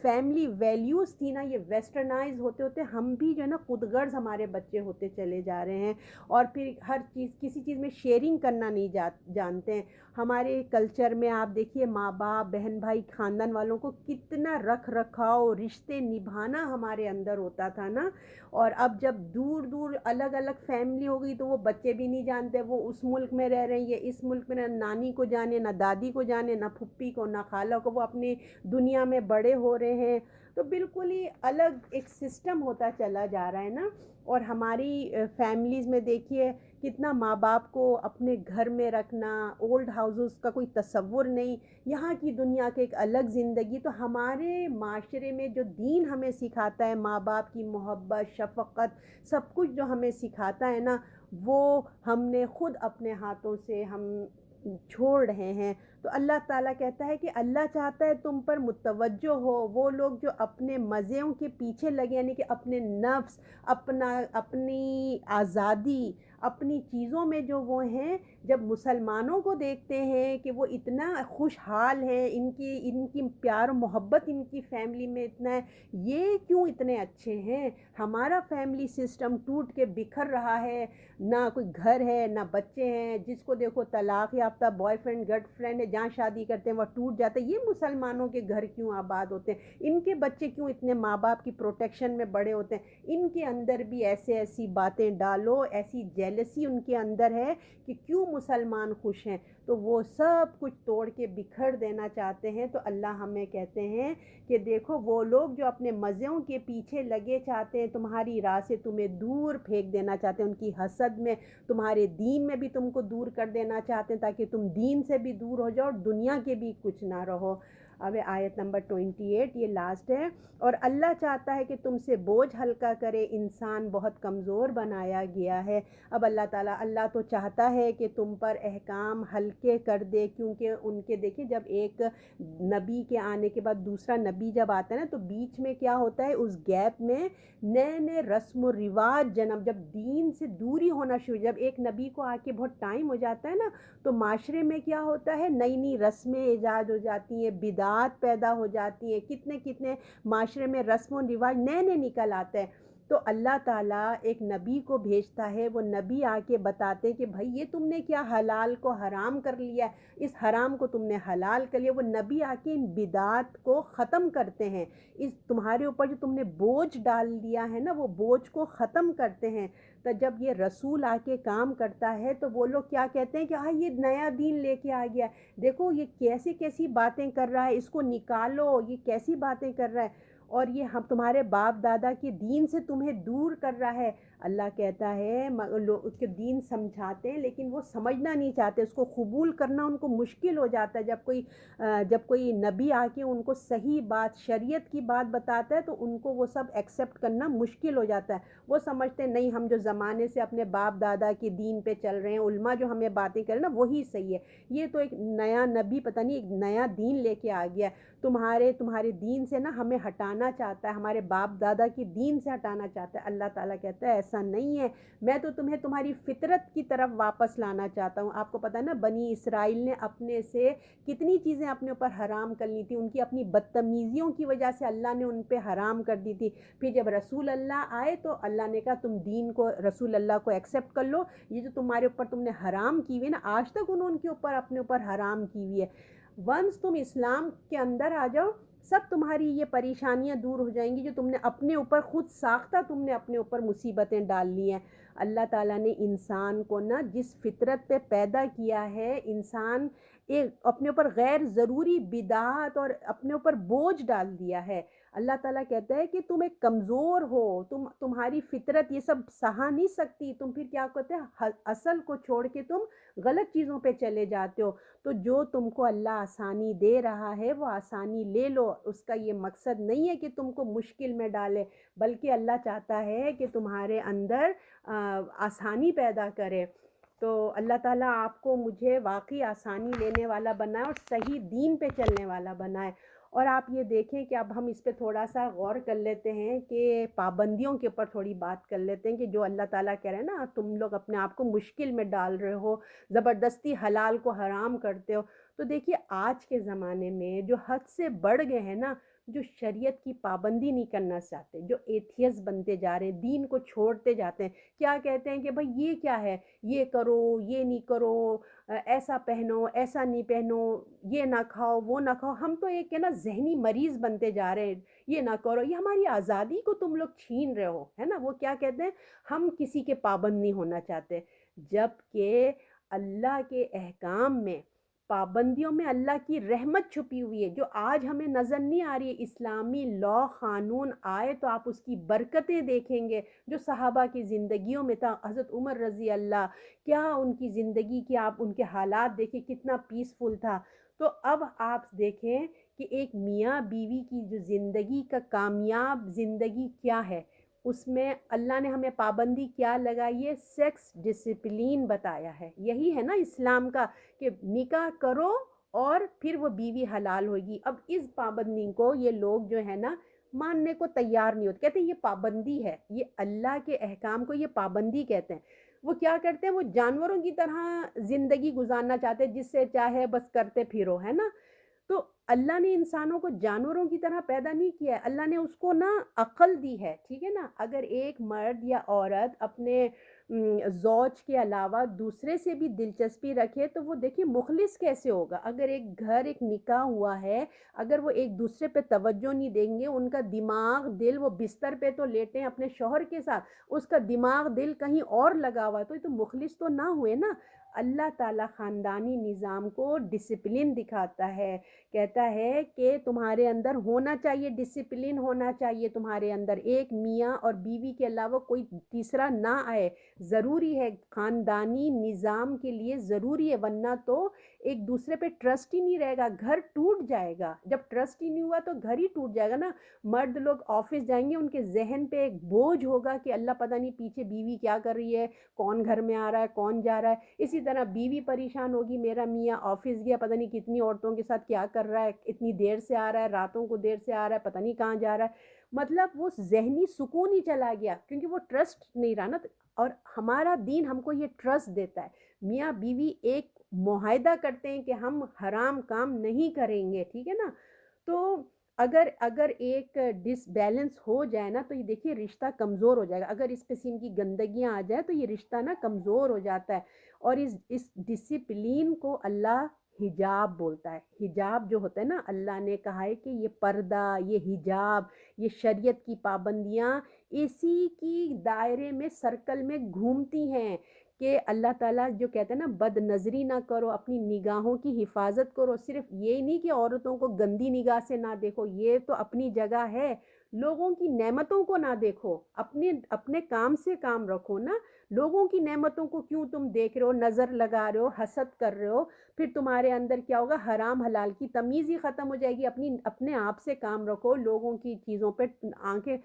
فیملی ویلیوز تھی نا، یہ ویسٹرنائز ہوتے ہوتے ہم بھی جو ہے نا خود غرض ہمارے بچے ہوتے چلے جا رہے ہیں۔ اور پھر ہر چیز، کسی چیز میں شیئرنگ کرنا نہیں جانتے ہیں۔ ہمارے کلچر میں آپ دیکھیے ماں باپ، بہن بھائی، خاندان والوں کو کتنا رکھ رکھاؤ، رشتے نبھانا ہمارے اندر ہوتا تھا نا۔ اور اب جب دور دور الگ الگ فیملی ہو گئی تو وہ بچے بھی نہیں جانتے وہ اس ملک میں رہ رہے ہیں، یہ اس ملک میں، نہ نانی کو جانے، نہ دادی کو جانے، نہ پھپھی کو، نہ خالہ کو، وہ اپنی دنیا میں بڑے ہو رہے ہیں۔ تو بالکل ہی الگ ایک سسٹم ہوتا چلا جا رہا ہے نا۔ اور ہماری فیملیز میں دیکھیے کتنا ماں باپ کو اپنے گھر میں رکھنا، اولڈ ہاؤسز کا کوئی تصور نہیں، یہاں کی دنیا کی ایک الگ زندگی۔ تو ہمارے معاشرے میں جو دین ہمیں سکھاتا ہے، ماں باپ کی محبت، شفقت، سب کچھ جو ہمیں سکھاتا ہے نا، وہ ہم نے خود اپنے ہاتھوں سے ہم چھوڑ رہے ہیں۔ تو اللہ تعالیٰ کہتا ہے کہ اللہ چاہتا ہے تم پر متوجہ ہو وہ لوگ جو اپنے مزوں کے پیچھے لگے، یعنی کہ اپنے نفس، اپنی آزادی، اپنی چیزوں میں جو وہ ہیں، جب مسلمانوں کو دیکھتے ہیں کہ وہ اتنا خوشحال ہیں، ان کی پیار و محبت ان کی فیملی میں اتنا ہے، یہ کیوں اتنے اچھے ہیں؟ ہمارا فیملی سسٹم ٹوٹ کے بکھر رہا ہے، نہ کوئی گھر ہے، نہ بچے ہیں، جس کو دیکھو طلاق یافتہ بوائے فرینڈ گرل فرینڈ ہے، جہاں شادی کرتے ہیں وہ ٹوٹ جاتے ہیں۔ یہ مسلمانوں کے گھر کیوں آباد ہوتے ہیں؟ ان کے بچے کیوں اتنے ماں باپ کی پروٹیکشن میں بڑے ہوتے ہیں؟ ان کے اندر بھی ایسی باتیں ڈالو، ایسی جیلسی ان کے اندر ہے کہ کیوں مسلمان خوش ہیں، تو وہ سب کچھ توڑ کے بکھر دینا چاہتے ہیں۔ تو اللہ ہمیں کہتے ہیں کہ دیکھو وہ لوگ جو اپنے مزوں کے پیچھے لگے چاہتے ہیں، تمہاری راہ سے تمہیں دور پھینک دینا چاہتے ہیں، ان کی حسد میں، تمہارے دین میں بھی تم کو دور کر دینا چاہتے ہیں، تاکہ تم دین سے بھی دور ہو جاؤ اور دنیا کے بھی کچھ نہ رہو۔ اب آیت نمبر 28، یہ لاسٹ ہے۔ اور اللہ چاہتا ہے کہ تم سے بوجھ ہلکا کرے، انسان بہت کمزور بنایا گیا ہے۔ اب اللہ تو چاہتا ہے کہ تم پر احکام ہلکے کر دے، کیونکہ ان کے دیکھیں جب ایک نبی کے آنے کے بعد دوسرا نبی جب آتا ہے نا، تو بیچ میں کیا ہوتا ہے، اس گیپ میں نئے نئے رسم و رواج جنم، جب دین سے دوری ہونا شروع، جب ایک نبی کو آ کے بہت ٹائم ہو جاتا ہے نا، تو معاشرے میں کیا ہوتا ہے، نئی نئی رسمیں ایجاد ہو جاتی ہیں، بدعات پیدا ہو جاتی ہیں، کتنے معاشرے میں رسم و رواج نئے نئے نکل آتے ہیں۔ تو اللہ تعالیٰ ایک نبی کو بھیجتا ہے، وہ نبی آ کے بتاتے کہ بھائی یہ تم نے کیا حلال کو حرام کر لیا، اس حرام کو تم نے حلال کر لیا۔ وہ نبی آ کے ان بدعات کو ختم کرتے ہیں، اس تمہارے اوپر جو تم نے بوجھ ڈال دیا ہے نا، وہ بوجھ کو ختم کرتے ہیں۔ تو جب یہ رسول آ کے کام کرتا ہے تو وہ لوگ کیا کہتے ہیں کہ ہاں یہ نیا دین لے کے آ گیا، دیکھو یہ کیسی باتیں کر رہا ہے، اس کو نکالو، یہ کیسی باتیں کر رہا ہے، اور یہ ہم تمہارے باپ دادا کے دین سے تمہیں دور کر رہا ہے۔ اللہ کہتا ہے لوگ اس کے دین سمجھاتے ہیں لیکن وہ سمجھنا نہیں چاہتے، اس کو قبول کرنا ان کو مشکل ہو جاتا ہے۔ جب کوئی نبی آ کے ان کو صحیح بات، شریعت کی بات بتاتا ہے تو ان کو وہ سب ایکسیپٹ کرنا مشکل ہو جاتا ہے۔ وہ سمجھتے ہیں نہیں، ہم جو زمانے سے اپنے باپ دادا کے دین پہ چل رہے ہیں، علماء جو ہمیں باتیں کریں نا وہی صحیح ہے، یہ تو ایک نیا نبی پتہ نہیں ایک نیا دین لے کے آ گیا ہے، تمہارے دین سے نا ہمیں ہٹانا چاہتا ہے، ہمارے باپ دادا کی دین سے ہٹانا چاہتا ہے۔ اللہ تعالیٰ کہتا ہے ایسا نہیں ہے، میں تو تمہیں تمہاری فطرت کی طرف واپس لانا چاہتا ہوں۔ آپ کو پتہ ہے نا بنی اسرائیل نے اپنے سے کتنی چیزیں اپنے اوپر حرام کر لی تھی، ان کی اپنی بدتمیزیوں کی وجہ سے اللہ نے ان پہ حرام کر دی تھی۔ پھر جب رسول اللہ آئے تو اللہ نے کہا تم دین کو، رسول اللہ کو ایکسیپٹ کر لو، یہ جو تمہارے اوپر تم نے حرام کی ہوئی نا، آج تک انہوں ان کے اوپر اپنے اوپر حرام کی ہوئی ہے، ونس تم اسلام کے اندر آ جاؤ سب تمہاری یہ پریشانیاں دور ہو جائیں گی جو تم نے اپنے اوپر خود ساختہ، تم نے اپنے اوپر مصیبتیں ڈال لی ہیں۔ اللہ تعالیٰ نے انسان کو نا جس فطرت پہ پیدا کیا ہے، انسان ایک اپنے اوپر غیر ضروری بدعات اور اپنے اوپر بوجھ ڈال دیا ہے۔ اللہ تعالیٰ کہتا ہے کہ تم ایک کمزور ہو، تمہاری فطرت یہ سب سہا نہیں سکتی، تم پھر کیا کہتے ہیں اصل کو چھوڑ کے تم غلط چیزوں پہ چلے جاتے ہو۔ تو جو تم کو اللہ آسانی دے رہا ہے وہ آسانی لے لو، اس کا یہ مقصد نہیں ہے کہ تم کو مشکل میں ڈالے، بلکہ اللہ چاہتا ہے کہ تمہارے اندر آسانی پیدا کرے۔ تو اللہ تعالیٰ آپ کو مجھے واقعی آسانی لینے والا بنائے اور صحیح دین پہ چلنے والا بنائے۔ اور آپ یہ دیکھیں کہ اب ہم اس پہ تھوڑا سا غور کر لیتے ہیں کہ پابندیوں کے اوپر تھوڑی بات کر لیتے ہیں کہ جو اللہ تعالیٰ کہہ رہے ہیں نا تم لوگ اپنے آپ کو مشکل میں ڈال رہے ہو، زبردستی حلال کو حرام کرتے ہو۔ تو دیکھیے آج کے زمانے میں جو حد سے بڑھ گئے ہیں نا، جو شریعت کی پابندی نہیں کرنا چاہتے، جو ایتھیس بنتے جا رہے ہیں، دین کو چھوڑتے جاتے ہیں، کیا کہتے ہیں کہ بھائی یہ کیا ہے، یہ کرو یہ نہیں کرو، ایسا پہنو ایسا نہیں پہنو، یہ نہ کھاؤ وہ نہ کھاؤ۔ ہم تو ایک ہے نا ذہنی مریض بنتے جا رہے ہیں، یہ نہ کرو، یہ ہماری آزادی کو تم لوگ چھین رہے ہو، ہے نا۔ وہ کیا کہتے ہیں، ہم کسی کے پابند نہیں ہونا چاہتے، جبکہ اللہ کے احکام میں، پابندیوں میں اللہ کی رحمت چھپی ہوئی ہے جو آج ہمیں نظر نہیں آ رہی ہے۔ اسلامی لا قانون آئے تو آپ اس کی برکتیں دیکھیں گے جو صحابہ کی زندگیوں میں تھا۔ حضرت عمر رضی اللہ، کیا ان کی زندگی کی آپ ان کے حالات دیکھیں، کتنا پیسفل تھا۔ تو اب آپ دیکھیں کہ ایک میاں بیوی کی جو زندگی کا کامیاب زندگی کیا ہے، اس میں اللہ نے ہمیں پابندی کیا لگائی ہے، سیکس ڈسپلین بتایا ہے۔ یہی ہے نا اسلام کا کہ نکاح کرو اور پھر وہ بیوی حلال ہوگی۔ اب اس پابندی کو یہ لوگ جو ہے نا ماننے کو تیار نہیں ہوتے، کہتے ہیں یہ پابندی ہے، یہ اللہ کے احکام کو یہ پابندی کہتے ہیں۔ وہ کیا کرتے ہیں، وہ جانوروں کی طرح زندگی گزارنا چاہتے ہیں، جس سے چاہے بس کرتے پھرو، ہے نا۔ تو اللہ نے انسانوں کو جانوروں کی طرح پیدا نہیں کیا ہے، اللہ نے اس کو نا عقل دی ہے، ٹھیک ہے نا۔ اگر ایک مرد یا عورت اپنے زوج کے علاوہ دوسرے سے بھی دلچسپی رکھے تو وہ دیکھیے مخلص کیسے ہوگا۔ اگر ایک گھر ایک نکاح ہوا ہے، اگر وہ ایک دوسرے پہ توجہ نہیں دیں گے، ان کا دماغ دل، وہ بستر پہ تو لیٹیں اپنے شوہر کے ساتھ، اس کا دماغ دل کہیں اور لگا ہوا، تو یہ تو مخلص تو نہ ہوئے نا۔ اللہ تعالیٰ خاندانی نظام کو ڈسپلن دکھاتا ہے، کہتا ہے کہ تمہارے اندر ہونا چاہیے، ڈسپلن ہونا چاہیے تمہارے اندر، ایک میاں اور بیوی کے علاوہ کوئی تیسرا نہ آئے، ضروری ہے، خاندانی نظام کے لیے ضروری ہے، ورنہ تو ایک دوسرے پہ ٹرسٹ ہی نہیں رہے گا، گھر ٹوٹ جائے گا۔ جب ٹرسٹ ہی نہیں ہوا تو گھر ہی ٹوٹ جائے گا نا۔ مرد لوگ آفس جائیں گے، ان کے ذہن پہ ایک بوجھ ہوگا کہ اللہ پتہ نہیں پیچھے بیوی کیا کر رہی ہے، کون گھر میں آ رہا ہے کون جا رہا ہے۔ اسی طرح بیوی پریشان ہوگی، میرا میاں آفس گیا پتہ نہیں کتنی عورتوں کے ساتھ کیا کر رہا ہے، اتنی دیر سے آ رہا ہے، راتوں کو دیر سے آ رہا ہے، پتہ نہیں کہاں جا رہا ہے۔ مطلب وہ ذہنی سکون ہی چلا گیا کیونکہ وہ ٹرسٹ نہیں رہا نا۔ اور ہمارا دین ہم کو یہ ٹرسٹ دیتا ہے، میاں بیوی ایک معاہدہ کرتے ہیں کہ ہم حرام کام نہیں کریں گے، ٹھیک ہے نا۔ تو اگر ایک ڈس بیلنس ہو جائے نا تو یہ دیکھیے رشتہ کمزور ہو جائے گا، اگر اس قسم کی گندگیاں آ جائے تو یہ رشتہ نا کمزور ہو جاتا ہے۔ اور اس ڈسپلین کو اللہ حجاب بولتا ہے۔ حجاب جو ہوتا ہے نا، اللہ نے کہا ہے کہ یہ پردہ، یہ حجاب، یہ شریعت کی پابندیاں اسی کی دائرے میں، سرکل میں گھومتی ہیں کہ اللہ تعالیٰ جو کہتے ہیں نا بد نظری نہ کرو، اپنی نگاہوں کی حفاظت کرو، صرف یہ نہیں کہ عورتوں کو گندی نگاہ سے نہ دیکھو، یہ تو اپنی جگہ ہے، لوگوں کی نعمتوں کو نہ دیکھو، اپنے کام سے کام رکھو نا، لوگوں کی نعمتوں کو کیوں تم دیکھ رہے ہو، نظر لگا رہے ہو، حسد کر رہے ہو، پھر تمہارے اندر کیا ہوگا، حرام حلال کی تمیز ہی ختم ہو جائے گی، اپنے آپ سے کام رکھو، لوگوں کی چیزوں پہ آنکھیں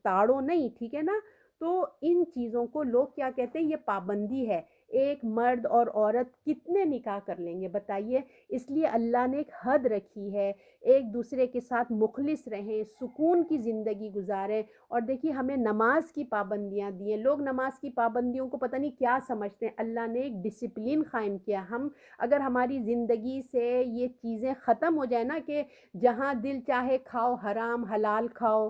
تاڑو نہیں، ٹھیک ہے نا۔ تو ان چیزوں کو لوگ کیا کہتے ہیں، یہ پابندی ہے، ایک مرد اور عورت کتنے نکاح کر لیں گے بتائیے، اس لیے اللہ نے ایک حد رکھی ہے، ایک دوسرے کے ساتھ مخلص رہیں، سکون کی زندگی گزاریں۔ اور دیکھیے ہمیں نماز کی پابندیاں دی ہیں، لوگ نماز کی پابندیوں کو پتہ نہیں کیا سمجھتے ہیں، اللہ نے ایک ڈسپلن قائم کیا، اگر ہماری زندگی سے یہ چیزیں ختم ہو جائے نا کہ جہاں دل چاہے کھاؤ، حرام حلال کھاؤ،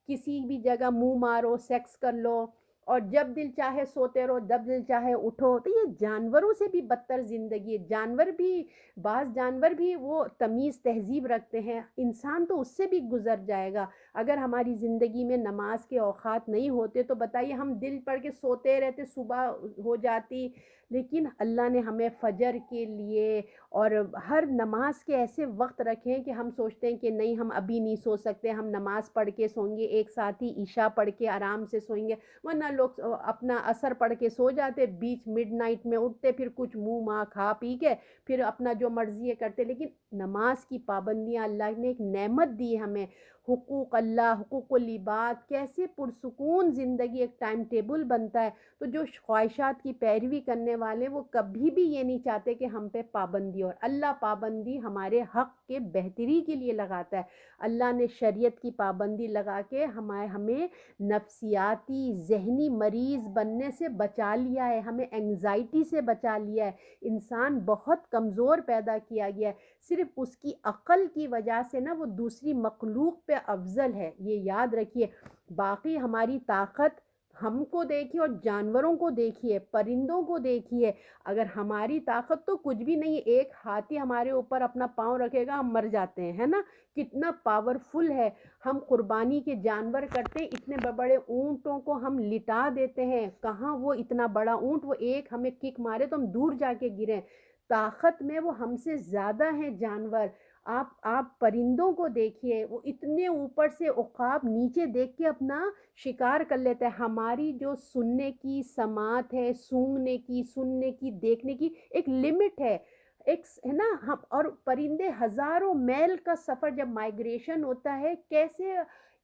کسی بھی جگہ منہ مارو، سیکس کر لو، اور جب دل چاہے سوتے رہو، جب دل چاہے اٹھو، تو یہ جانوروں سے بھی بدتر زندگی ہے، بعض جانور بھی وہ تمیز تہذیب رکھتے ہیں، انسان تو اس سے بھی گزر جائے گا۔ اگر ہماری زندگی میں نماز کے اوقات نہیں ہوتے تو بتائیے ہم دل پڑھ کے سوتے رہتے، صبح ہو جاتی، لیکن اللہ نے ہمیں فجر کے لیے اور ہر نماز کے ایسے وقت رکھے ہیں کہ ہم سوچتے ہیں کہ نہیں ہم ابھی نہیں سو سکتے، ہم نماز پڑھ کے سوئیں گے، ایک ساتھ ہی عشاء پڑھ کے آرام سے سوئیں گے، ورنہ لوگ اپنا عصر پڑھ کے سو جاتے، بیچ مڈ نائٹ میں اٹھتے، پھر کچھ منہ ماں کھا پی کے پھر اپنا جو مرضی ہے کرتے۔ لیکن نماز کی پابندیاں اللہ نے ایک نعمت دی ہمیں، حقوق اللہ، حقوق العباد، کیسے پرسکون زندگی ایک ٹائم ٹیبل بنتا ہے۔ تو جو خواہشات کی پیروی کرنے والے وہ کبھی بھی یہ نہیں چاہتے کہ ہم پہ پابندی، اور اللہ پابندی ہمارے حق کے بہتری کے لیے لگاتا ہے۔ اللہ نے شریعت کی پابندی لگا کے ہمیں نفسیاتی ذہنی مریض بننے سے بچا لیا ہے، ہمیں انگزائٹی سے بچا لیا ہے، انسان بہت کمزور پیدا کیا گیا ہے، صرف اس کی عقل کی وجہ سے نا وہ دوسری مخلوق پہ افضل ہے، یہ یاد رکھیے۔ باقی ہماری طاقت ہم کو دیکھیے اور جانوروں کو دیکھیے، پرندوں کو دیکھیے، اگر ہماری طاقت تو کچھ بھی نہیں، ایک ہاتھی ہمارے اوپر اپنا پاؤں رکھے گا ہم مر جاتے ہیں، ہے نا، کتنا پاورفل ہے۔ ہم قربانی کے جانور کرتے ہیں، اتنے بڑے اونٹوں کو ہم لٹا دیتے ہیں، کہاں وہ اتنا بڑا اونٹ، وہ ایک ہمیں کک مارے تو ہم دور جا کے گریں، طاقت میں وہ ہم سے زیادہ ہیں جانور۔ آپ پرندوں کو دیکھیے، وہ اتنے اوپر سے عقاب نیچے دیکھ کے اپنا شکار کر لیتے ہیں۔ ہماری جو سننے کی سماعت ہے، سونگنے کی، سننے کی، دیکھنے کی ایک لمٹ ہے، ایک ہے نا، ہم اور پرندے ہزاروں میل کا سفر جب مائگریشن ہوتا ہے، کیسے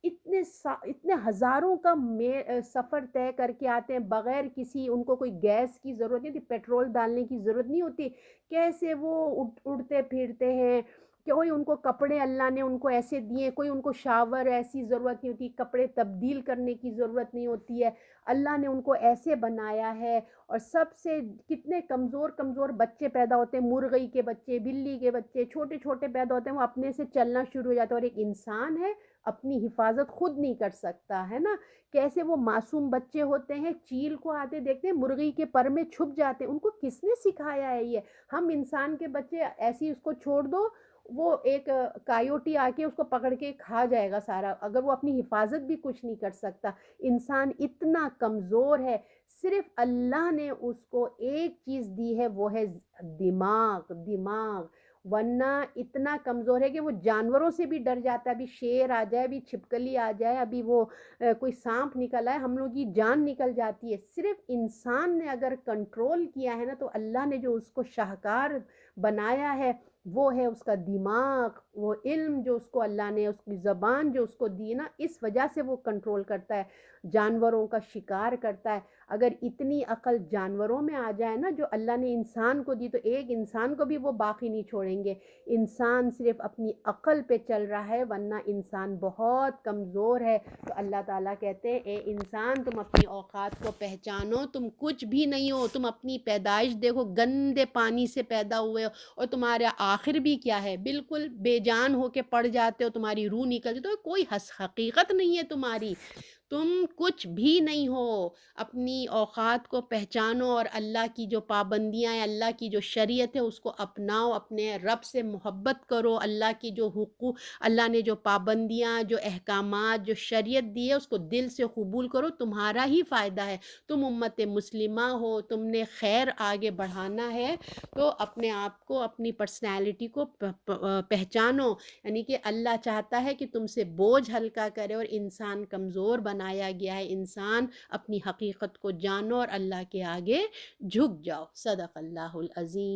اتنے ہزاروں کا سفر طے کر کے آتے ہیں بغیر کسی، ان کو کوئی گیس کی ضرورت نہیں ہوتی، پیٹرول ڈالنے کی ضرورت نہیں ہوتی، کیسے وہ اڑتے پھرتے ہیں، کوئی ان کو کپڑے اللہ نے ان کو ایسے دیے، کوئی ان کو شاور ایسی ضرورت نہیں ہوتی، کپڑے تبدیل کرنے کی ضرورت نہیں ہوتی ہے، اللہ نے ان کو ایسے بنایا ہے۔ اور سب سے کتنے کمزور کمزور بچے پیدا ہوتے ہیں، مرغی کے بچے، بلی کے بچے چھوٹے چھوٹے پیدا ہوتے ہیں، وہ اپنے سے چلنا شروع ہو جاتا ہے، اور ایک انسان ہے اپنی حفاظت خود نہیں کر سکتا، ہے نا، کیسے وہ معصوم بچے ہوتے ہیں، چیل کو آتے دیکھتے ہیں مرغی کے پر میں چھپ جاتے ہیں، ان کو کس نے سکھایا ہے یہ؟ ہم انسان کے بچے ایسی اس کو چھوڑ دو، وہ ایک کایوٹی آ کے اس کو پکڑ کے کھا جائے گا سارا، اگر وہ اپنی حفاظت بھی کچھ نہیں کر سکتا۔ انسان اتنا کمزور ہے، صرف اللہ نے اس کو ایک چیز دی ہے، وہ ہے دماغ، ورنہ اتنا کمزور ہے کہ وہ جانوروں سے بھی ڈر جاتا ہے، ابھی شیر آ جائے، ابھی چھپکلی آ جائے، ابھی وہ کوئی سانپ نکل آئے، ہم لوگ کی جان نکل جاتی ہے۔ صرف انسان نے اگر کنٹرول کیا ہے نا، تو اللہ نے جو اس کو شاہکار بنایا ہے وہ ہے اس کا دماغ، وہ علم جو اس کو اللہ نے، اس کی زبان جو اس کو دی نا، اس وجہ سے وہ کنٹرول کرتا ہے، جانوروں کا شکار کرتا ہے۔ اگر اتنی عقل جانوروں میں آ جائے نا جو اللہ نے انسان کو دی، تو ایک انسان کو بھی وہ باقی نہیں چھوڑیں گے۔ انسان صرف اپنی عقل پہ چل رہا ہے، ورنہ انسان بہت کمزور ہے۔ تو اللہ تعالیٰ کہتے ہیں اے انسان تم اپنی اوقات کو پہچانو، تم کچھ بھی نہیں ہو، تم اپنی پیدائش دیکھو، گندے پانی سے پیدا ہوئے ہو، اور تمہارا آخر بھی کیا ہے، بالکل بے جان ہو کے پڑ جاتے ہو، تمہاری روح نکل جاتی ہے، تو کوئی حقیقت نہیں ہے تمہاری۔ تم کچھ بھی نہیں ہو، اپنی اوقات کو پہچانو اور اللہ کی جو پابندیاں ہیں، اللہ کی جو شریعت ہے اس کو اپناؤ، اپنے رب سے محبت کرو، اللہ کی جو حقوق، اللہ نے جو پابندیاں، جو احکامات، جو شریعت دی ہے اس کو دل سے قبول کرو، تمہارا ہی فائدہ ہے۔ تم امت مسلمہ ہو، تم نے خیر آگے بڑھانا ہے، تو اپنے آپ کو، اپنی پرسنالٹی کو پہچانو، یعنی کہ اللہ چاہتا ہے کہ تم سے بوجھ ہلکا کرے، اور انسان کمزور بنایا گیا ہے، انسان اپنی حقیقت کو جانو اور اللہ کے آگے جھک جاؤ۔ صدق اللہ العظیم۔